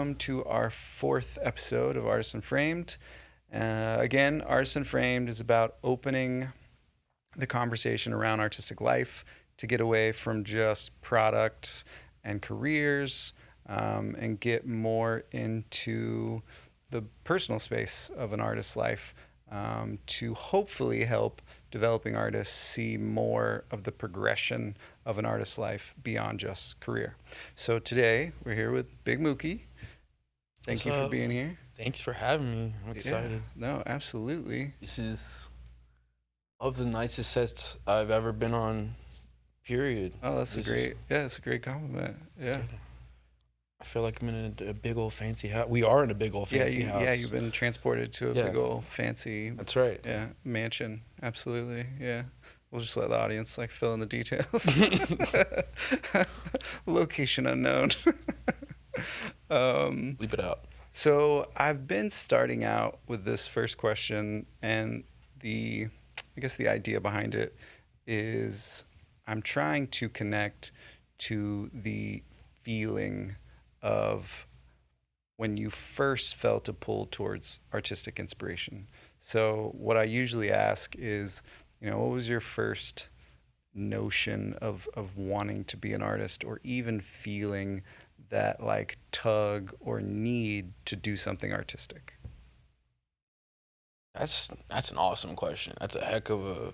welcome to our fourth episode of Artists Unframed. Again, Artists Unframed is about opening the conversation around artistic life to get away from just products and careers and get more into the personal space of an artist's life to hopefully help developing artists see more of the progression of an artist's life beyond just career. So today we're here with Big Mooky. Thank you for being here. Thanks for having me. I'm excited. Yeah, no, absolutely. This is of the nicest sets I've ever been on, period. Oh, that's a great compliment. Yeah. I feel like I'm in a big old fancy house. We are in a big old fancy house. Yeah, you've been transported to a big old fancy. That's right. Yeah, mansion. Absolutely. Yeah. We'll just let the audience fill in the details. Location unknown. Leave it out. So I've been starting out with this first question, and I guess the idea behind it is I'm trying to connect to the feeling of when you first felt a pull towards artistic inspiration. So what I usually ask is, what was your first notion of wanting to be an artist, or even feeling that tug or need to do something artistic? That's an awesome question. That's a heck of a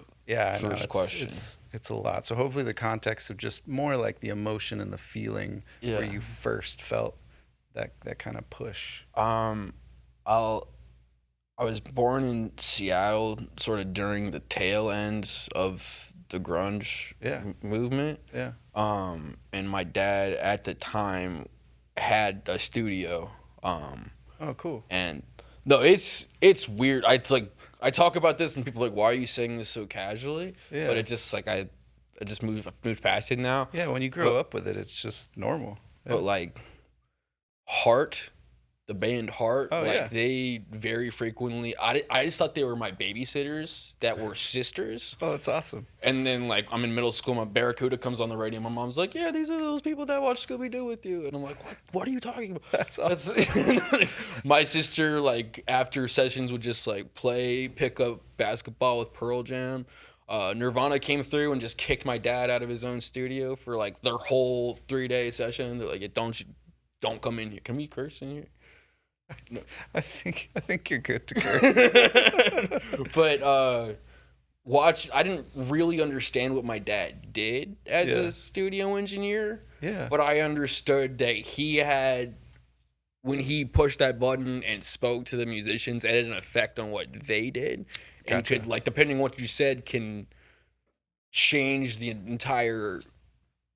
first question. It's a lot. So hopefully the context of just more like the emotion and the feeling where you first felt that kind of push. I was born in Seattle, sort of during the tail end of the grunge movement. Yeah. And my dad at the time had a studio. Oh, cool. And no, it's weird. I talk about this and people are like, why are you saying this so casually? Yeah. But it just I just moved past it now. Yeah, when you grow up with it, it's just normal. Yeah. But Heart, the band Heart, they very frequently, I just thought they were my babysitters that were sisters. Oh, that's awesome. And then I'm in middle school, my Barracuda comes on the radio, my mom's like, yeah, these are those people that watch Scooby-Doo with you. And I'm like, what are you talking about? That's awesome. My sister, after sessions would just pick up basketball with Pearl Jam. Nirvana came through and just kicked my dad out of his own studio for their whole 3-day session. They're like, don't come in here. Can we curse in here? No. I think you're good to curse. But I didn't really understand what my dad did as a studio engineer. Yeah. But I understood that he had, when he pushed that button and spoke to the musicians, it had an effect on what they did. And Gotcha. could, depending on what you said, can change the entire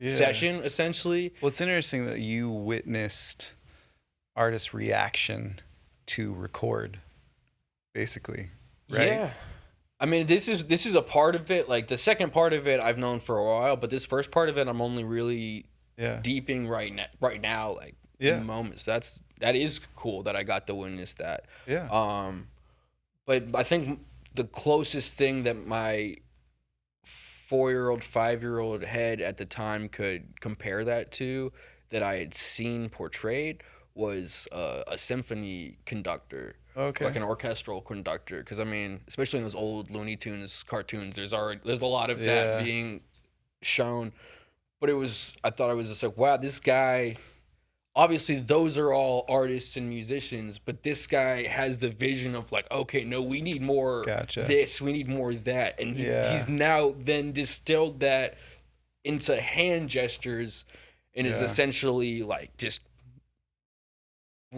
session, essentially. Well, it's interesting that you witnessed artist reaction to record, basically, right? Yeah. I mean, this is a part of it. The second part of it I've known for a while, but this first part of it I'm only really deeping right now, in the moments. That is cool that I got to witness that. Yeah. But I think the closest thing that my 4-year-old, 5-year-old head at the time could compare that to, that I had seen portrayed, was a symphony conductor. Okay. An orchestral conductor. Because, especially in those old Looney Tunes cartoons, there's a lot of that being shown. But I thought I was just wow, this guy, obviously those are all artists and musicians, but this guy has the vision of okay, no, we need more this, we need more that. And he's now then distilled that into hand gestures and is essentially just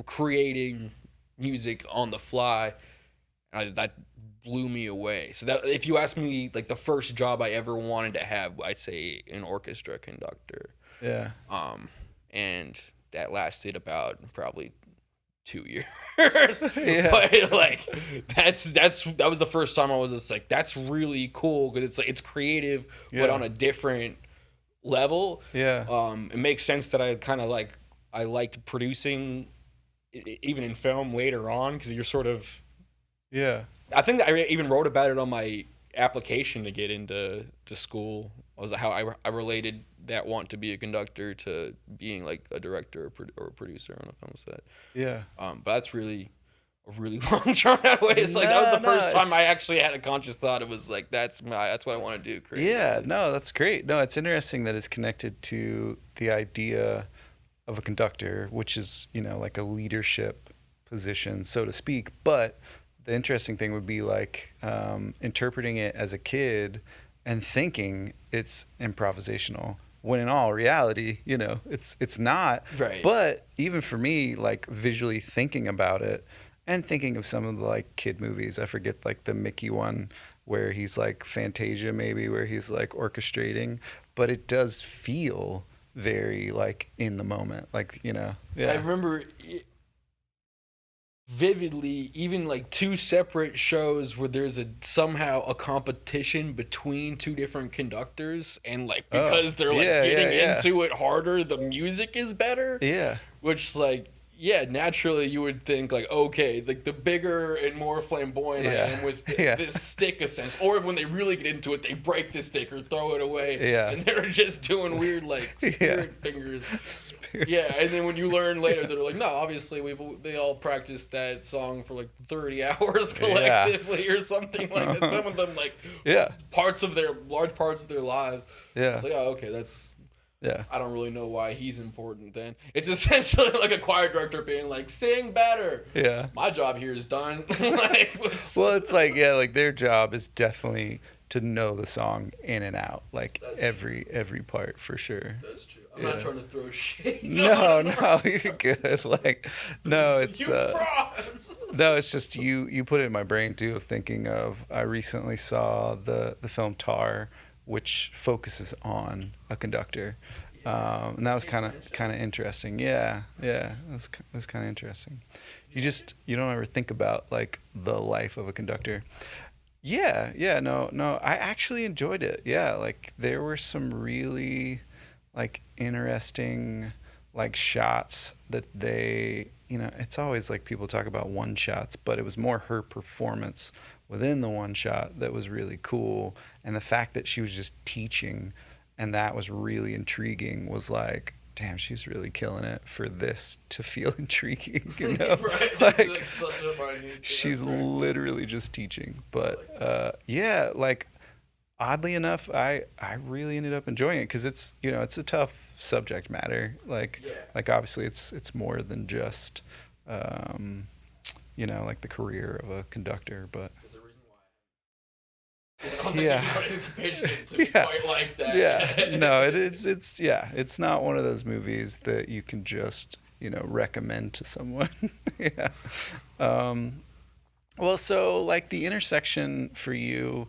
creating music on the fly. That blew me away. So that, if you ask me, the first job I ever wanted to have, I'd say an orchestra conductor. Yeah. And that lasted about probably 2 years. Yeah. But that was the first time I was just that's really cool, because it's creative, but on a different level. Yeah. It makes sense that I kind of I liked producing even in film later on, because you're sort of I think I even wrote about it on my application to get into school was how I related that want to be a conductor to being like a director or a producer on a film set. Yeah. But that's really a really long drawn out way. It's like that was the first time I actually had a conscious thought. It was like that's what I want to do. Yeah, no, that's great. No, it's interesting that it's connected to the idea of a conductor, which is, like a leadership position, so to speak. But the interesting thing would be like interpreting it as a kid and thinking it's improvisational, when in all reality, it's not. Right. But even for me, like visually thinking about it and thinking of some of the like kid movies, I forget like the Mickey one where he's like Fantasia maybe, where he's like orchestrating, but it does feel very like in the moment, like, yeah. I remember vividly even like two separate shows where there's somehow a competition between two different conductors, and like because they're like getting into it harder, the music is better. Yeah. Which like naturally you would think like, okay, like the bigger and more flamboyant I am with this stick essentially, or when they really get into it, they break the stick or throw it away, and they're just doing weird like spirit fingers. And then when you learn later, they're like, no, obviously they all practiced that song for like 30 hours collectively or something like that. Some of them like large parts of their lives. It's like, oh, okay, that's. Yeah. I don't really know why he's important then. It's essentially like a choir director being like, sing better. Yeah. My job here is done. Well, it's like, like their job is definitely to know the song in and out. Like every part for sure. That's true. I'm not trying to throw shade. No, you're good. Like, no, it's no, it's just you put it in my brain too, of thinking of, I recently saw the film Tar, which focuses on a conductor, and that was kind of interesting. Yeah, it was kind of interesting. You don't ever think about like the life of a conductor. No, I actually enjoyed it. Yeah, like there were some really like interesting like shots that they, it's always like people talk about one shots, but it was more her performance within the one shot that was really cool. And the fact that she was just teaching and that was really intriguing was like, damn, she's really killing it for this to feel intriguing, Right. Like such a minute she's literally just teaching. But like oddly enough, I really ended up enjoying it because it's, it's a tough subject matter. Like obviously it's more than just like the career of a conductor, but I don't think anybody's patient to be quite like that. Yeah, no, it's not one of those movies that you can just, recommend to someone. Well, so like the intersection for you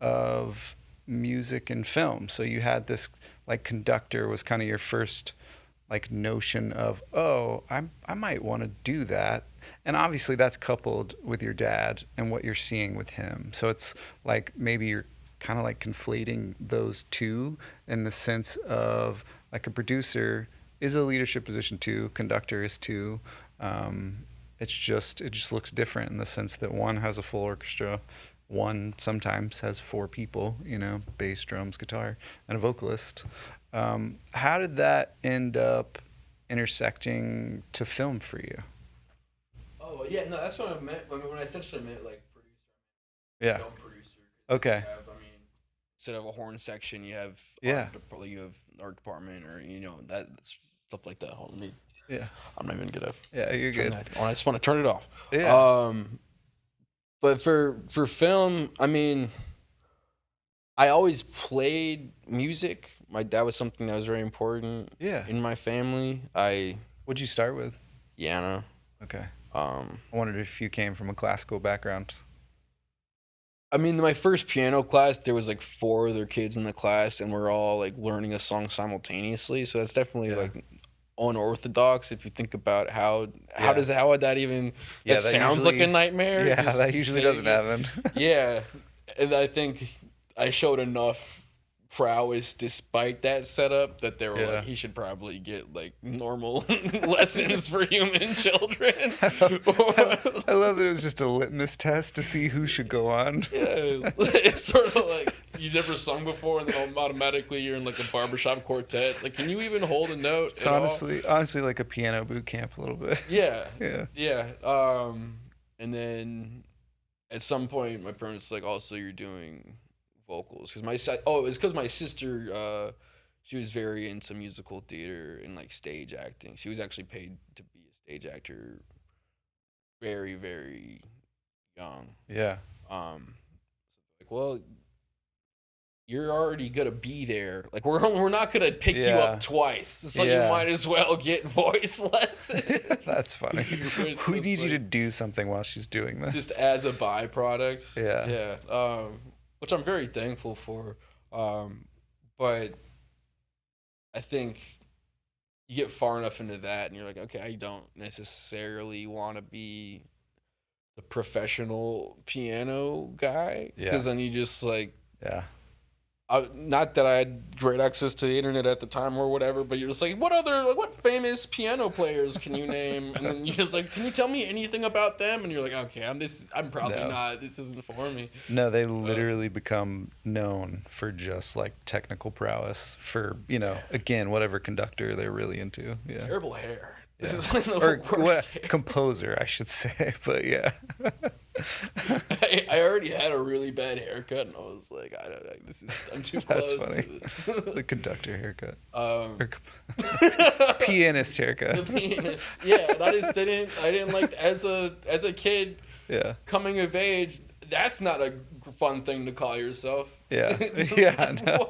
of music and film. So you had this like conductor was kind of your first like notion of, oh, I might want to do that. And obviously that's coupled with your dad and what you're seeing with him. So it's like maybe you're kind of like conflating those two in the sense of like a producer is a leadership position too, conductor is too. It just looks different in the sense that one has a full orchestra, one sometimes has 4 people, bass, drums, guitar, and a vocalist. How did that end up intersecting to film for you? Oh, yeah, no, that's what I meant. I mean, when I essentially meant, like, producer. Film producer. Okay. Instead of a horn section, you have art department or, that stuff like that. Hold on, I'm not even going to Yeah, you're good. I just want to turn it off. Yeah. But for film, I mean, I always played music. That was something that was very important in my family. What'd you start with? Piano. Okay. I wondered if you came from a classical background. I mean, my first piano class, there was like 4 other kids in the class, and we're all like learning a song simultaneously. So that's definitely like unorthodox if you think about how would that even. That sounds like a nightmare. Yeah, that usually doesn't happen. Yeah, and I think I showed enough prowess despite that setup, that they were Yeah. like, he should probably get like normal lessons for human children. I love that it was just a litmus test to see who should go on. Yeah, it's sort of like you never sung before, and then automatically you're in like a barbershop quartet. It's like, can you even hold a note? It's honestly like a piano boot camp a little bit. Yeah, Yeah. and then at some point, my parents like, also you're doing vocals, because it's because my sister, she was very into musical theater and like stage acting. She was actually paid to be a stage actor very, very young. Yeah. Like, well, you're already gonna be there. Like, we're not gonna pick you up twice, so you might as well get voice lessons. That's funny. We need you to do something while she's doing this, just as a byproduct. Yeah. Which I'm very thankful for. But I think you get far enough into that, and you're like, okay, I don't necessarily want to be the professional piano guy, because then you just like, not that I had great access to the internet at the time or whatever, but you're just like, what famous piano players can you name? And then you're just like, can you tell me anything about them? And you're like, okay, I'm probably not. This isn't for me. No, they literally become known for just like technical prowess for, again, whatever conductor they're really into. Yeah. Terrible hair. Yeah. This is like the worst hair. Composer, I should say, but yeah. I already had a really bad haircut, and I was like, I'm too close. That's funny. To this. The conductor haircut. Pianist haircut. The pianist. Yeah, and I didn't like, as a kid, coming of age, that's not a fun thing to call yourself. Yeah. Yeah. No,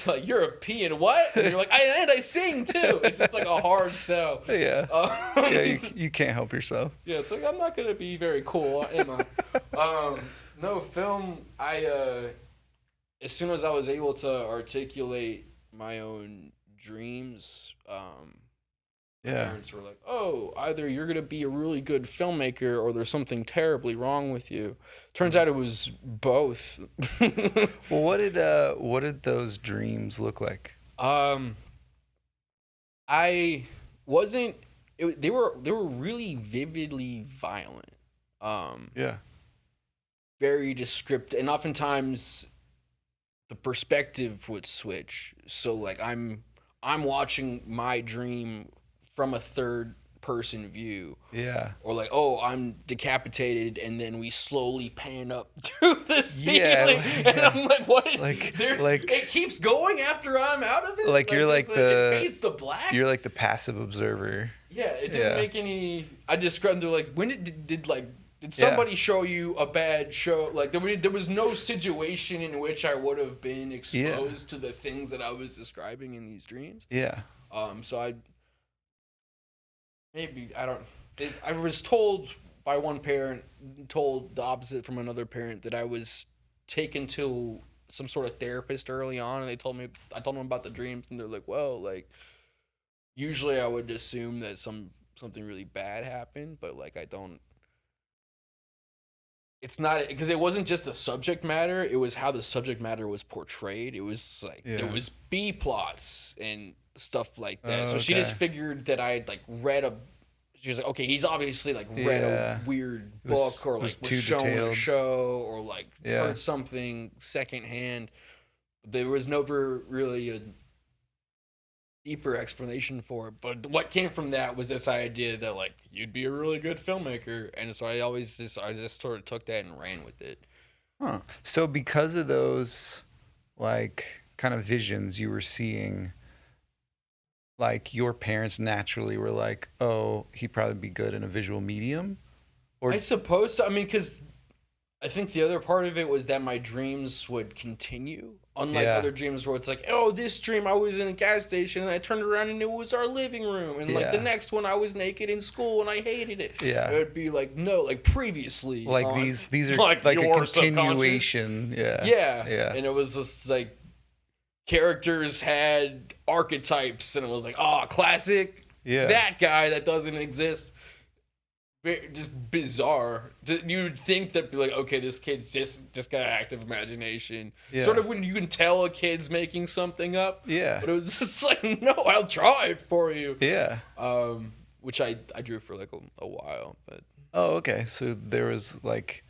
like, you're a pian, what? And you're like, I sing too. It's just like a hard sell. Yeah. You can't help yourself. Yeah, it's like, I'm not gonna be very cool, am I? No, film. As soon as I was able to articulate my own dreams, my parents were like, "Oh, either you're gonna be a really good filmmaker, or there's something terribly wrong with you." Turns out it was both. Well, what did those dreams look like? I wasn't. They were really vividly violent. Very descriptive, and oftentimes the perspective would switch. So like, I'm watching my dream from a third person view. Yeah. Or like, oh, I'm decapitated, and then we slowly pan up to the ceiling. And I'm like, what? It keeps going after I'm out of it? Like you're like it fades to black? You're like the passive observer. Yeah, it didn't make any. I described, they're like, when did somebody show you a bad show? Like, there was no situation in which I would have been exposed to the things that I was describing in these dreams. Yeah. So I was told by one parent, told the opposite from another parent, that I was taken to some sort of therapist early on, and I told them about the dreams, and they're like, well, like, usually I would assume that something really bad happened, but like, I don't. It's not, because it wasn't just the subject matter, it was how the subject matter was portrayed. It was like, there was B plots and stuff like that. So she just figured that I had like she was like, okay, he's obviously like read a weird book, or like was shown a show, or like heard something secondhand. There was never really a deeper explanation for it, but what came from that was this idea that like, you'd be a really good filmmaker, and so I just sort of took that and ran with it. Huh. So because of those like kind of visions you were seeing, like your parents naturally were like, oh, he'd probably be good in a visual medium? Or I suppose so. I mean, because I think the other part of it was that my dreams would continue. Unlike other dreams where it's like, oh, this dream I was in a gas station and I turned around and it was our living room. And like the next one I was naked in school and I hated it. Yeah. It would be like, no, like previously. Like these are like a continuation. Yeah. Yeah. And it was just like, characters had archetypes, and it was like, oh, classic. Yeah. That guy that doesn't exist. just bizarre. You would think that be like, okay, this kid's just got an active imagination. Yeah. Sort of when you can tell a kid's making something up. Yeah. But it was just like, no, I'll draw it for you. Yeah. Which I drew for like a while, but Oh, okay. So there was like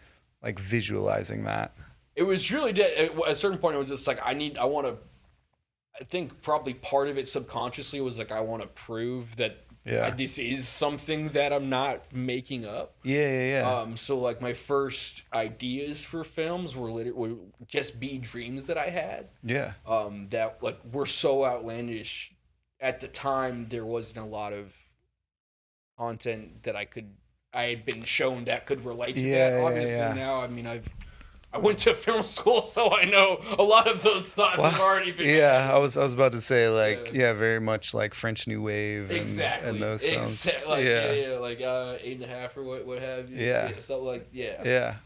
visualizing that. it was really at a certain point. It was just like I want to. I think probably part of it subconsciously was like I want to prove that this is something that I'm not making up. Yeah. So like my first ideas for films would just be dreams that I had. Yeah. That like were so outlandish. At the time, there wasn't a lot of content that I had been shown that could relate to that. Obviously now, I mean, I went to film school, so I know a lot of those thoughts have already been. Yeah, I was about to say like very much like French New Wave and those films. Like, like 8.5 or what have you. Yeah. So like Yeah.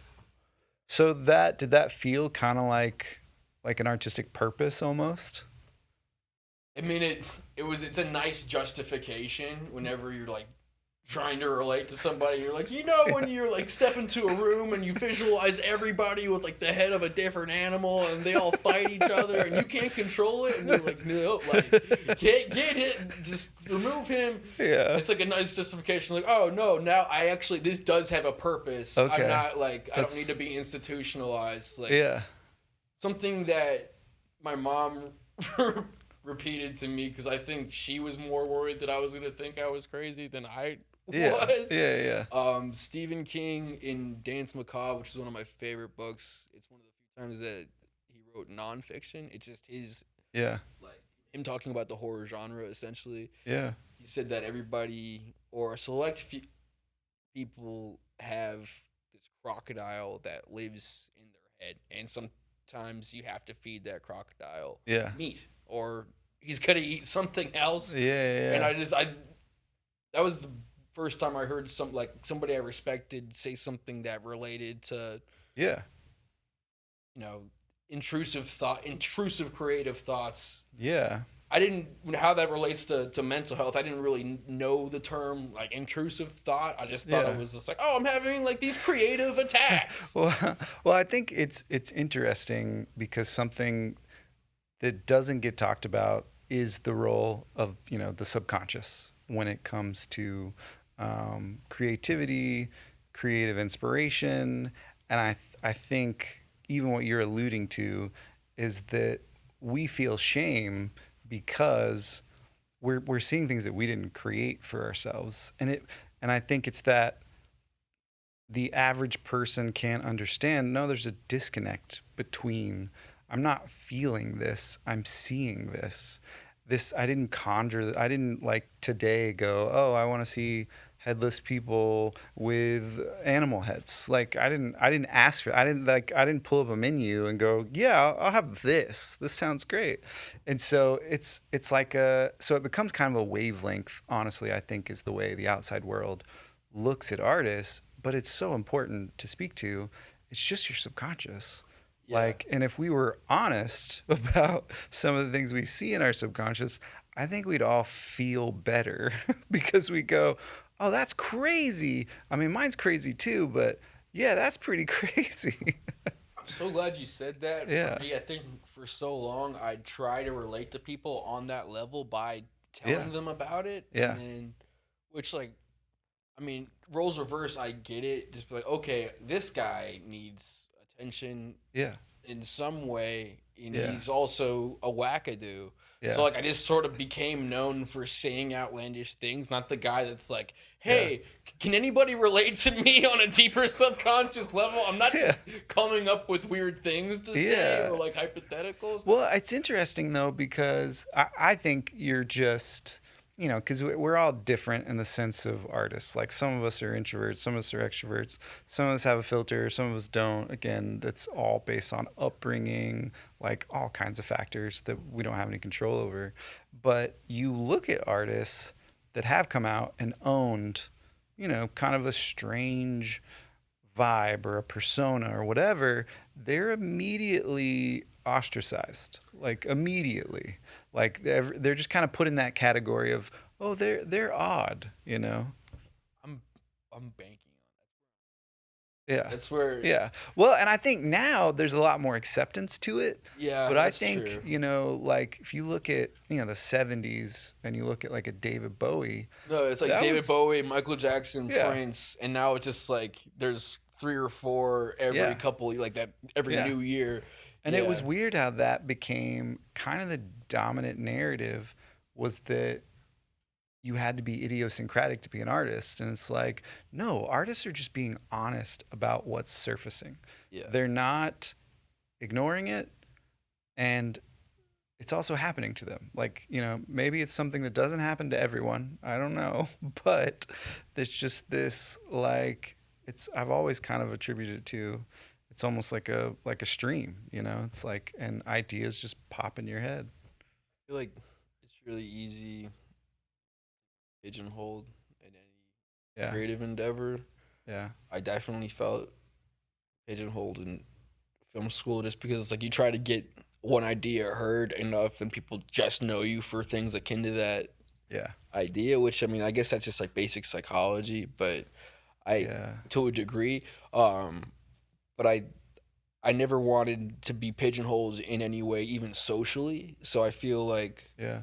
So did that feel kind of like an artistic purpose almost? I mean, it's a nice justification whenever you're like trying to relate to somebody. You're like, when you're like step into a room and you visualize everybody with like the head of a different animal and they all fight each other and you can't control it and you're like, no, like get it, just remove him. Yeah. It's like a nice justification. Like, oh no, now this does have a purpose. Okay. I'm not like I don't need to be institutionalized. Like something that my mom repeated to me because I think she was more worried that I was gonna think I was crazy than I was. Yeah. Stephen King in Danse Macabre, which is one of my favorite books. It's one of the few times that he wrote nonfiction. It's just his like him talking about the horror genre essentially. Yeah. He said that everybody or a select few people have this crocodile that lives in their head, and sometimes you have to feed that crocodile meat, or he's gonna eat something else. Yeah. And that was the first time I heard somebody I respected say something that related to intrusive creative thoughts. Yeah. I didn't how that relates to mental health. I didn't really know the term like intrusive thought. I just thought it was just like, oh, I'm having like these creative attacks. well, I think it's interesting because something that doesn't get talked about is the role of the subconscious when it comes to creativity, creative inspiration, and I think even what you're alluding to is that we feel shame because we're seeing things that we didn't create for ourselves, and I think it's that the average person can't understand. No, there's a disconnect between I'm not feeling this, I'm seeing this. I didn't conjure. I didn't like today go, oh, I want to see headless people with animal heads. Like I didn't ask for. I didn't pull up a menu and go, yeah, I'll have this. This sounds great. And so it's like so it becomes kind of a wavelength. Honestly, I think is the way the outside world looks at artists. But it's so important to speak to. It's just your subconscious. Yeah. And if we were honest about some of the things we see in our subconscious, I think we'd all feel better because we go, oh, that's crazy. I mean, mine's crazy too, but yeah, that's pretty crazy. I'm so glad you said that. Yeah. For me, I think for so long, I try to relate to people on that level by telling them about it. Yeah. And then, which roles reverse, I get it. Just be like, okay, this guy needs attention in some way, and he's also a wackadoo. So I just sort of became known for saying outlandish things, not the guy that's like, hey, can anybody relate to me on a deeper subconscious level? I'm not just coming up with weird things to say or like hypotheticals. Well, it's interesting though, because I think you're just because we're all different in the sense of artists. Like some of us are introverts, some of us are extroverts, some of us have a filter, some of us don't. Again, that's all based on upbringing, like all kinds of factors that we don't have any control over. But you look at artists that have come out and owned, kind of a strange vibe or a persona or whatever, they're immediately ostracized, like immediately. Like they're just kind of put in that category of, oh, they're odd, I'm I'm banking on Yeah. that's where Yeah. Well, and I think now there's a lot more acceptance to it. yeah, But I that's think, true. like if you look at, the 70s and you look at like a David Bowie, No, it's like that David was, Bowie, Michael Jackson, yeah. Prince, and now it's just like there's 3 or 4 every Yeah. couple like that every Yeah. new year. And it Yeah. was weird how that became kind of the dominant narrative was that you had to be idiosyncratic to be an artist. And it's like, no, artists are just being honest about what's surfacing. Yeah. They're not ignoring it. And it's also happening to them. Like, maybe it's something that doesn't happen to everyone. I don't know. But there's just this, like, I've always kind of attributed it to, it's almost like a stream, It's like, and ideas just pop in your head. I feel like it's really easy pigeonholed in any Yeah. creative endeavor. Yeah. I definitely felt pigeonholed in film school just because it's like you try to get one idea heard enough and people just know you for things akin to that Yeah. idea, which I mean, I guess that's just like basic psychology, but I Yeah. to a degree, but I never wanted to be pigeonholed in any way, even socially. So I feel like Yeah.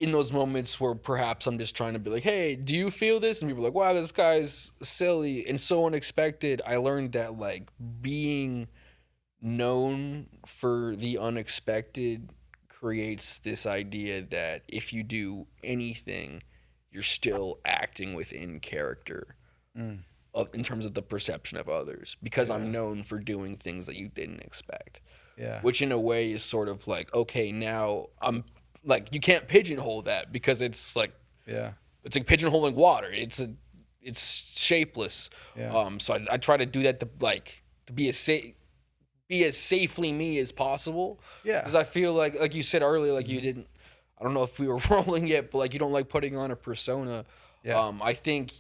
in those moments where perhaps I'm just trying to be like, hey, do you feel this? And people are like, wow, this guy's silly and so unexpected. I learned that like being known for the unexpected creates this idea that if you do anything, you're still acting within character Mm. in terms of the perception of others because Yeah. I'm known for doing things that you didn't expect. Yeah. Which in a way is sort of like, okay, now I'm like, you can't pigeonhole that because it's like Yeah. it's like pigeonholing water. It's shapeless. Yeah. So I try to do that to be as safely me as possible. Yeah. Because I feel like you said earlier, like you didn't. I don't know if we were rolling yet, but like you don't like putting on a persona. Yeah. I think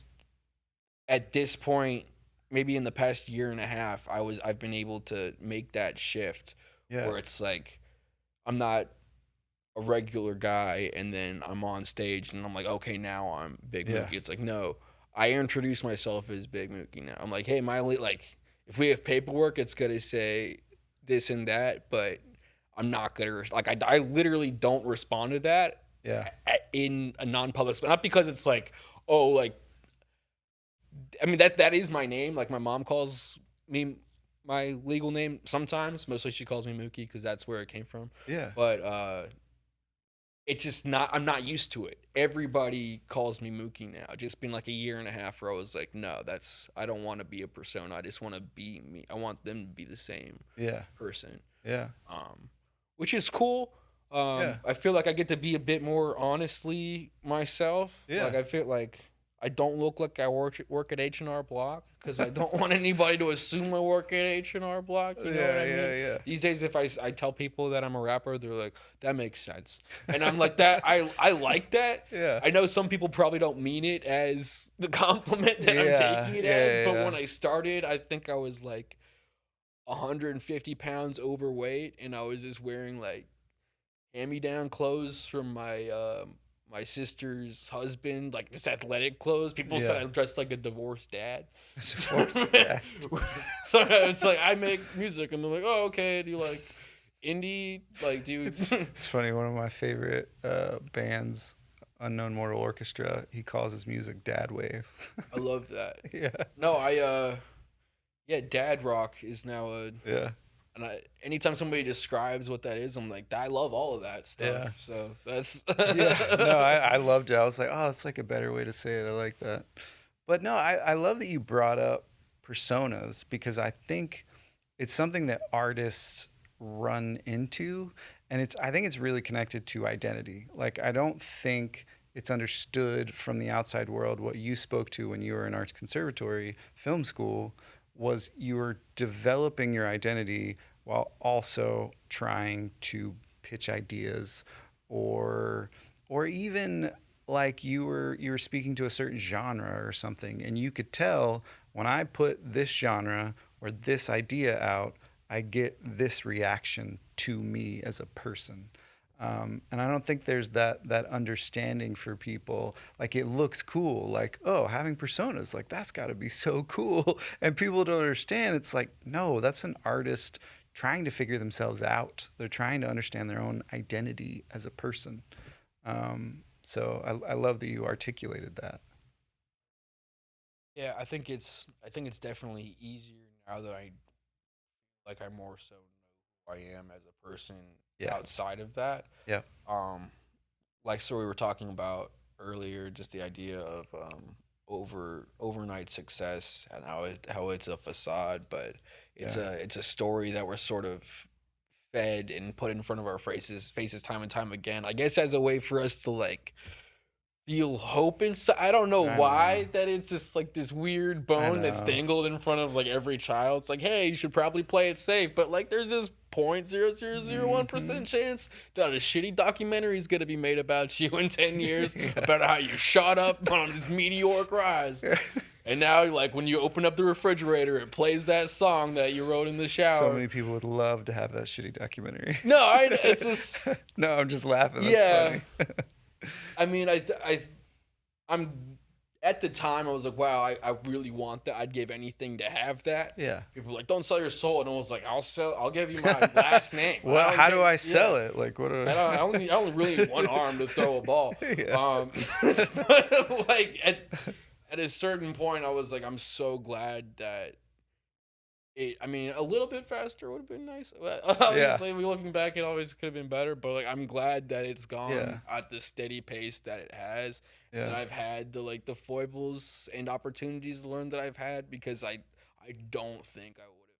at this point, maybe in the past year and a half, I've been able to make that shift Yeah. where it's like I'm not a regular guy and then I'm on stage and I'm like, okay, now I'm Big Yeah. Mooky. It's like, no, I introduce myself as Big Mooky now. I'm like, hey, like if we have paperwork, it's gonna say this and that, but I'm not gonna like I literally don't respond to that Yeah. in a non-public space. Not because it's like, oh, like I mean that is my name. Like my mom calls me my legal name sometimes. Mostly she calls me Mooky because that's where it came from. Yeah. But it's just not. I'm not used to it. Everybody calls me Mooky now. Just been like a year and a half where I was like, no, I don't want to be a persona. I just want to be me. I want them to be the same Yeah. person. Yeah. Which is cool. Yeah. I feel like I get to be a bit more honestly myself. Yeah. Like I feel like I don't look like I work at H&R Block because I don't want anybody to assume I work at H&R Block. You know what I mean? Yeah. These days, if I tell people that I'm a rapper, they're like, that makes sense. And I'm like, that I like that. Yeah. I know some people probably don't mean it as the compliment that I'm Yeah. taking it Yeah, as, but yeah. when I started, I think I was like 150 pounds overweight, and I was just wearing like hand-me-down clothes from my sister's husband, like this athletic clothes. People said Yeah. I dressed like a divorced dad. Divorced dad. So it's like I make music, and they're like, "Oh, okay. Do you like indie? Like, do you?" It's funny. One of my favorite bands, Unknown Mortal Orchestra, he calls his music Dad Wave. I love that. Yeah. No, yeah, dad rock is now Yeah. and anytime somebody describes what that is, I'm like, I love all of that stuff. Yeah. So that's Yeah. No, I loved it. I was like, oh, it's like a better way to say it. I like that. But no, I love that you brought up personas because I think it's something that artists run into, and I think it's really connected to identity. Like I don't think it's understood from the outside world. What you spoke to when you were in arts conservatory, film school, was you were developing your identity while also trying to pitch ideas or even like you were speaking to a certain genre or something, and you could tell when I put this genre or this idea out, I get this reaction to me as a person. And I don't think there's that understanding for people. Like it looks cool, like, oh, having personas, like that's got to be so cool. And people don't understand. It's like, no, that's an artist trying to figure themselves out. They're trying to understand their own identity as a person. So I love that you articulated that. Yeah, I think it's definitely easier now that I more so know who I am as a person Yeah. outside of that. Yeah. Um, so we were talking about earlier, just the idea of overnight success and how it's a facade, but Yeah. it's a story that we're sort of fed and put in front of our faces time and time again. I guess as a way for us to like feel hope inside. I don't know I know. why that it's just like this weird I bone that's know. dangled in front of like every child. It's like, hey, you should probably play it safe, but like there's this 0.0001% chance that a shitty documentary is gonna be made about you in 10 years Yeah. about how you shot up on this meteoric rise. And now, like when you open up the refrigerator, it plays that song that you wrote in the shower. So many people would love to have that shitty documentary. No, it's just No, I'm just laughing. That's yeah. funny. I mean, I'm at the time I was like, wow, I really want that. I'd give anything to have that. Yeah. People were like, don't sell your soul, and I was like, I'll give you my last name. Well, how do I sell it? Like, what do I only really need one arm to throw a ball. Yeah. But like at a certain point, I was like, I'm so glad that. I mean, a little bit faster would have been nice. Obviously, we looking back, it always could have been better. But like, I'm glad that it's gone at the steady pace that it has, and I've had the foibles and opportunities to learn that I've had, because I don't think I would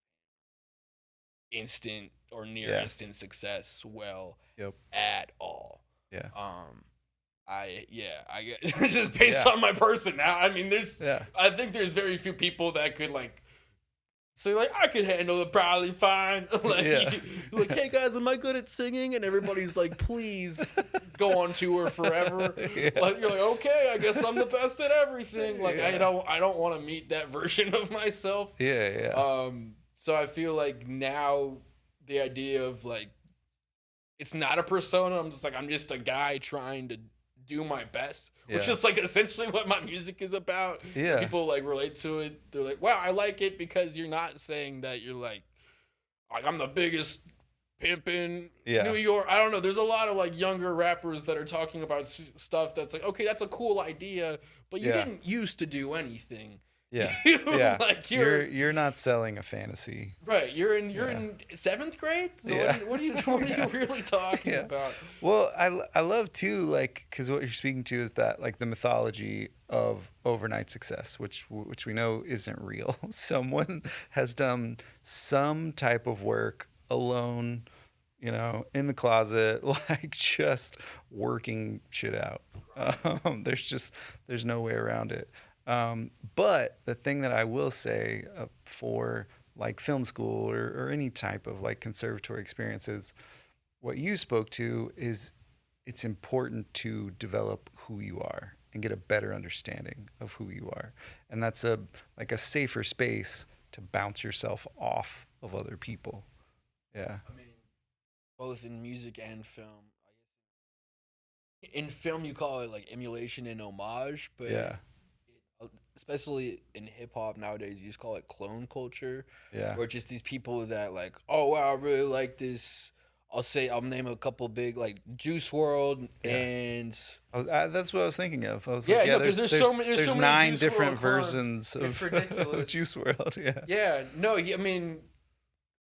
have instant or near instant success at all. Yeah. I get just based on my person now. I mean, I think there's very few people that could like. So like, I could handle it probably fine. You're like, hey guys, am I good at singing? And everybody's like, please go on tour forever. Like you're like, okay, I guess I'm the best at everything. Like I don't want to meet that version of myself. So I feel like now the idea of like, it's not a persona. I'm just a guy trying to do my best, which is like essentially what my music is about. People like relate to it. They're like, wow, I like it because you're not saying that you're like I'm the biggest pimp in New York. I don't know. There's a lot of like younger rappers that are talking about stuff that's like, okay, that's a cool idea, but you didn't used to do anything. Yeah. Like you're not selling a fantasy. Right. You're in 7th grade. So what are you really talking about? Well, I love too, like, because what you're speaking to is that like the mythology of overnight success, which we know isn't real. Someone has done some type of work alone, in the closet, like just working shit out. There's no way around it. But the thing that I will say for like film school or any type of like conservatory experiences, what you spoke to is it's important to develop who you are and get a better understanding of who you are. And that's a safer space to bounce yourself off of other people. Yeah. I mean, both in music and film. I guess in film you call it like emulation and homage, but especially in hip hop nowadays, you just call it clone culture. Or just these people that like, oh wow, I really like this. I'll name a couple big like Juice World and. That's what I was thinking of. I was because there's 9 different versions of Juice World. I mean,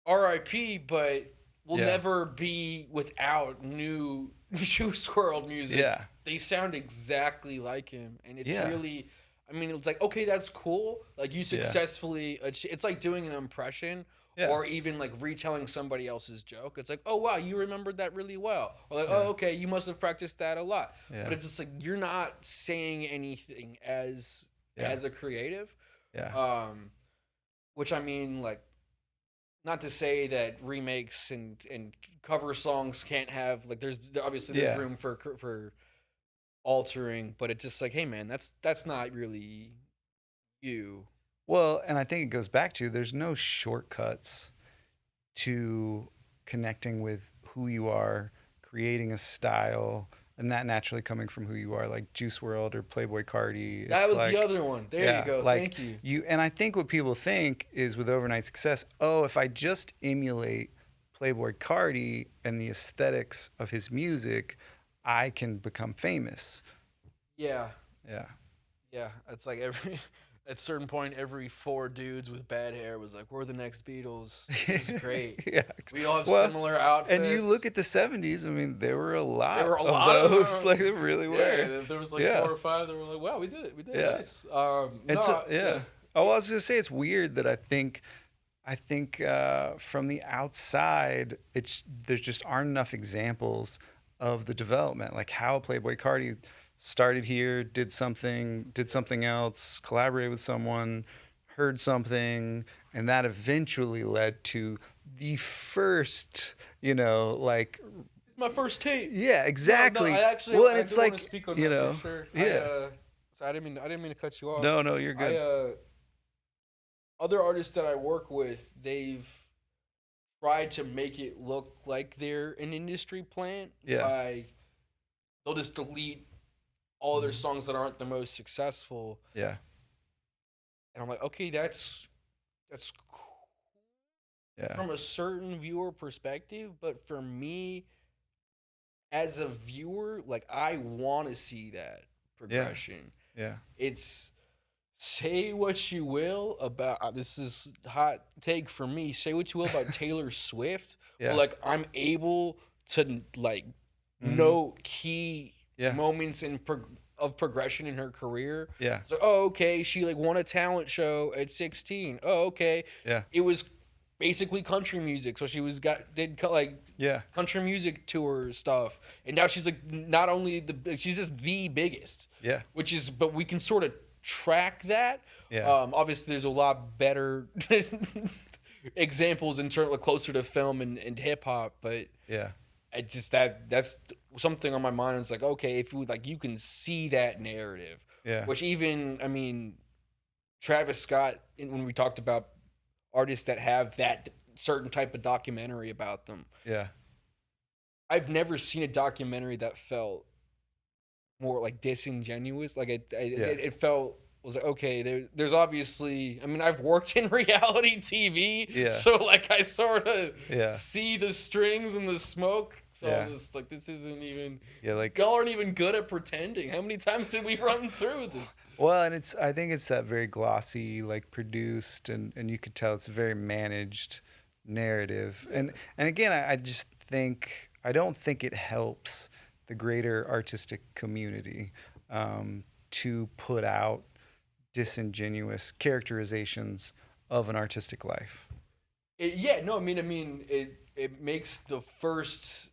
R.I.P. But we'll never be without new Juice World music. They sound exactly like him, and it's really. I mean, it's like, okay, that's cool. Like, you successfully, it's like doing an impression or even like retelling somebody else's joke. It's like, oh, wow, you remembered that really well. Or like, oh, okay, you must have practiced that a lot. But it's just like, you're not saying anything as a creative. Which I mean, like, not to say that remakes and cover songs can't have, like, there's room for altering, but it's just like, hey man, that's not really you. Well, and I think it goes back to there's no shortcuts to connecting with who you are, creating a style and that naturally coming from who you are, like Juice World or Playboy Cardi. That It's was like, the other one. There you go. like Thank you. and I think what people think is with overnight success, oh, if I just emulate Playboy Cardi and the aesthetics of his music, I can become famous. Yeah. Yeah. Yeah. It's like every at a certain point, every 4 dudes with bad hair was like, "We're the next Beatles. This is great. Yeah. We all have Well, similar outfits." and you look at the 70s, I mean, there were a lot there were a of lot those. of Like, there really were. Yeah, there was like Yeah. 4 or 5 that were like, "Wow, we did it. We did Yeah. it nice." And No, so, yeah. Oh, I was gonna say it's weird that I think from the outside, there just aren't enough examples of the development, like how Playboy Cardi started here, did something else, collaborated with someone, heard something, and that eventually led to the first, like, It's my first tape. yeah, exactly. No, I actually, well, and I it's do like, want to speak on you that know, for sure. yeah. So I didn't mean to cut you off. No, you're good. Other artists that I work with, they've tried to make it look like they're an industry plant. Yeah. By they'll just delete all their songs that aren't the most successful. Yeah. And I'm like, okay, that's cool Yeah. from a certain viewer perspective, but for me as a viewer, like I want to see that progression. Yeah. It's say what you will about this is hot take for me. Say what you will about Taylor Swift, Yeah. but like I'm able to like note key Yeah. moments of progression in her career. Yeah. So, oh, okay, she like won a talent show at 16. Oh, okay. Yeah. It was basically country music, so she did Yeah. country music tour stuff, and now she's like not only she's just the biggest. Yeah. But we can sort of track that. Yeah. Obviously, there's a lot better examples in terms of closer to film and hip hop, but Yeah. I just that's something on my mind. It's like, okay, if you can see that narrative, Yeah. which even I mean, Travis Scott, when we talked about artists that have that certain type of documentary about them, Yeah. I've never seen a documentary that felt more like disingenuous. Like it felt was like, okay, there's obviously, I mean, I've worked in reality TV, Yeah. so like I sort of Yeah. see the strings and the smoke. So I Yeah. was just like, this isn't even. Yeah. Like, Y'all aren't even good at pretending. How many times did we run through this? well, and I think it's that very glossy, like produced, and you could tell it's a very managed narrative. And again, I just think, I don't think it helps the greater artistic community to put out disingenuous characterizations of an artistic life. It makes the first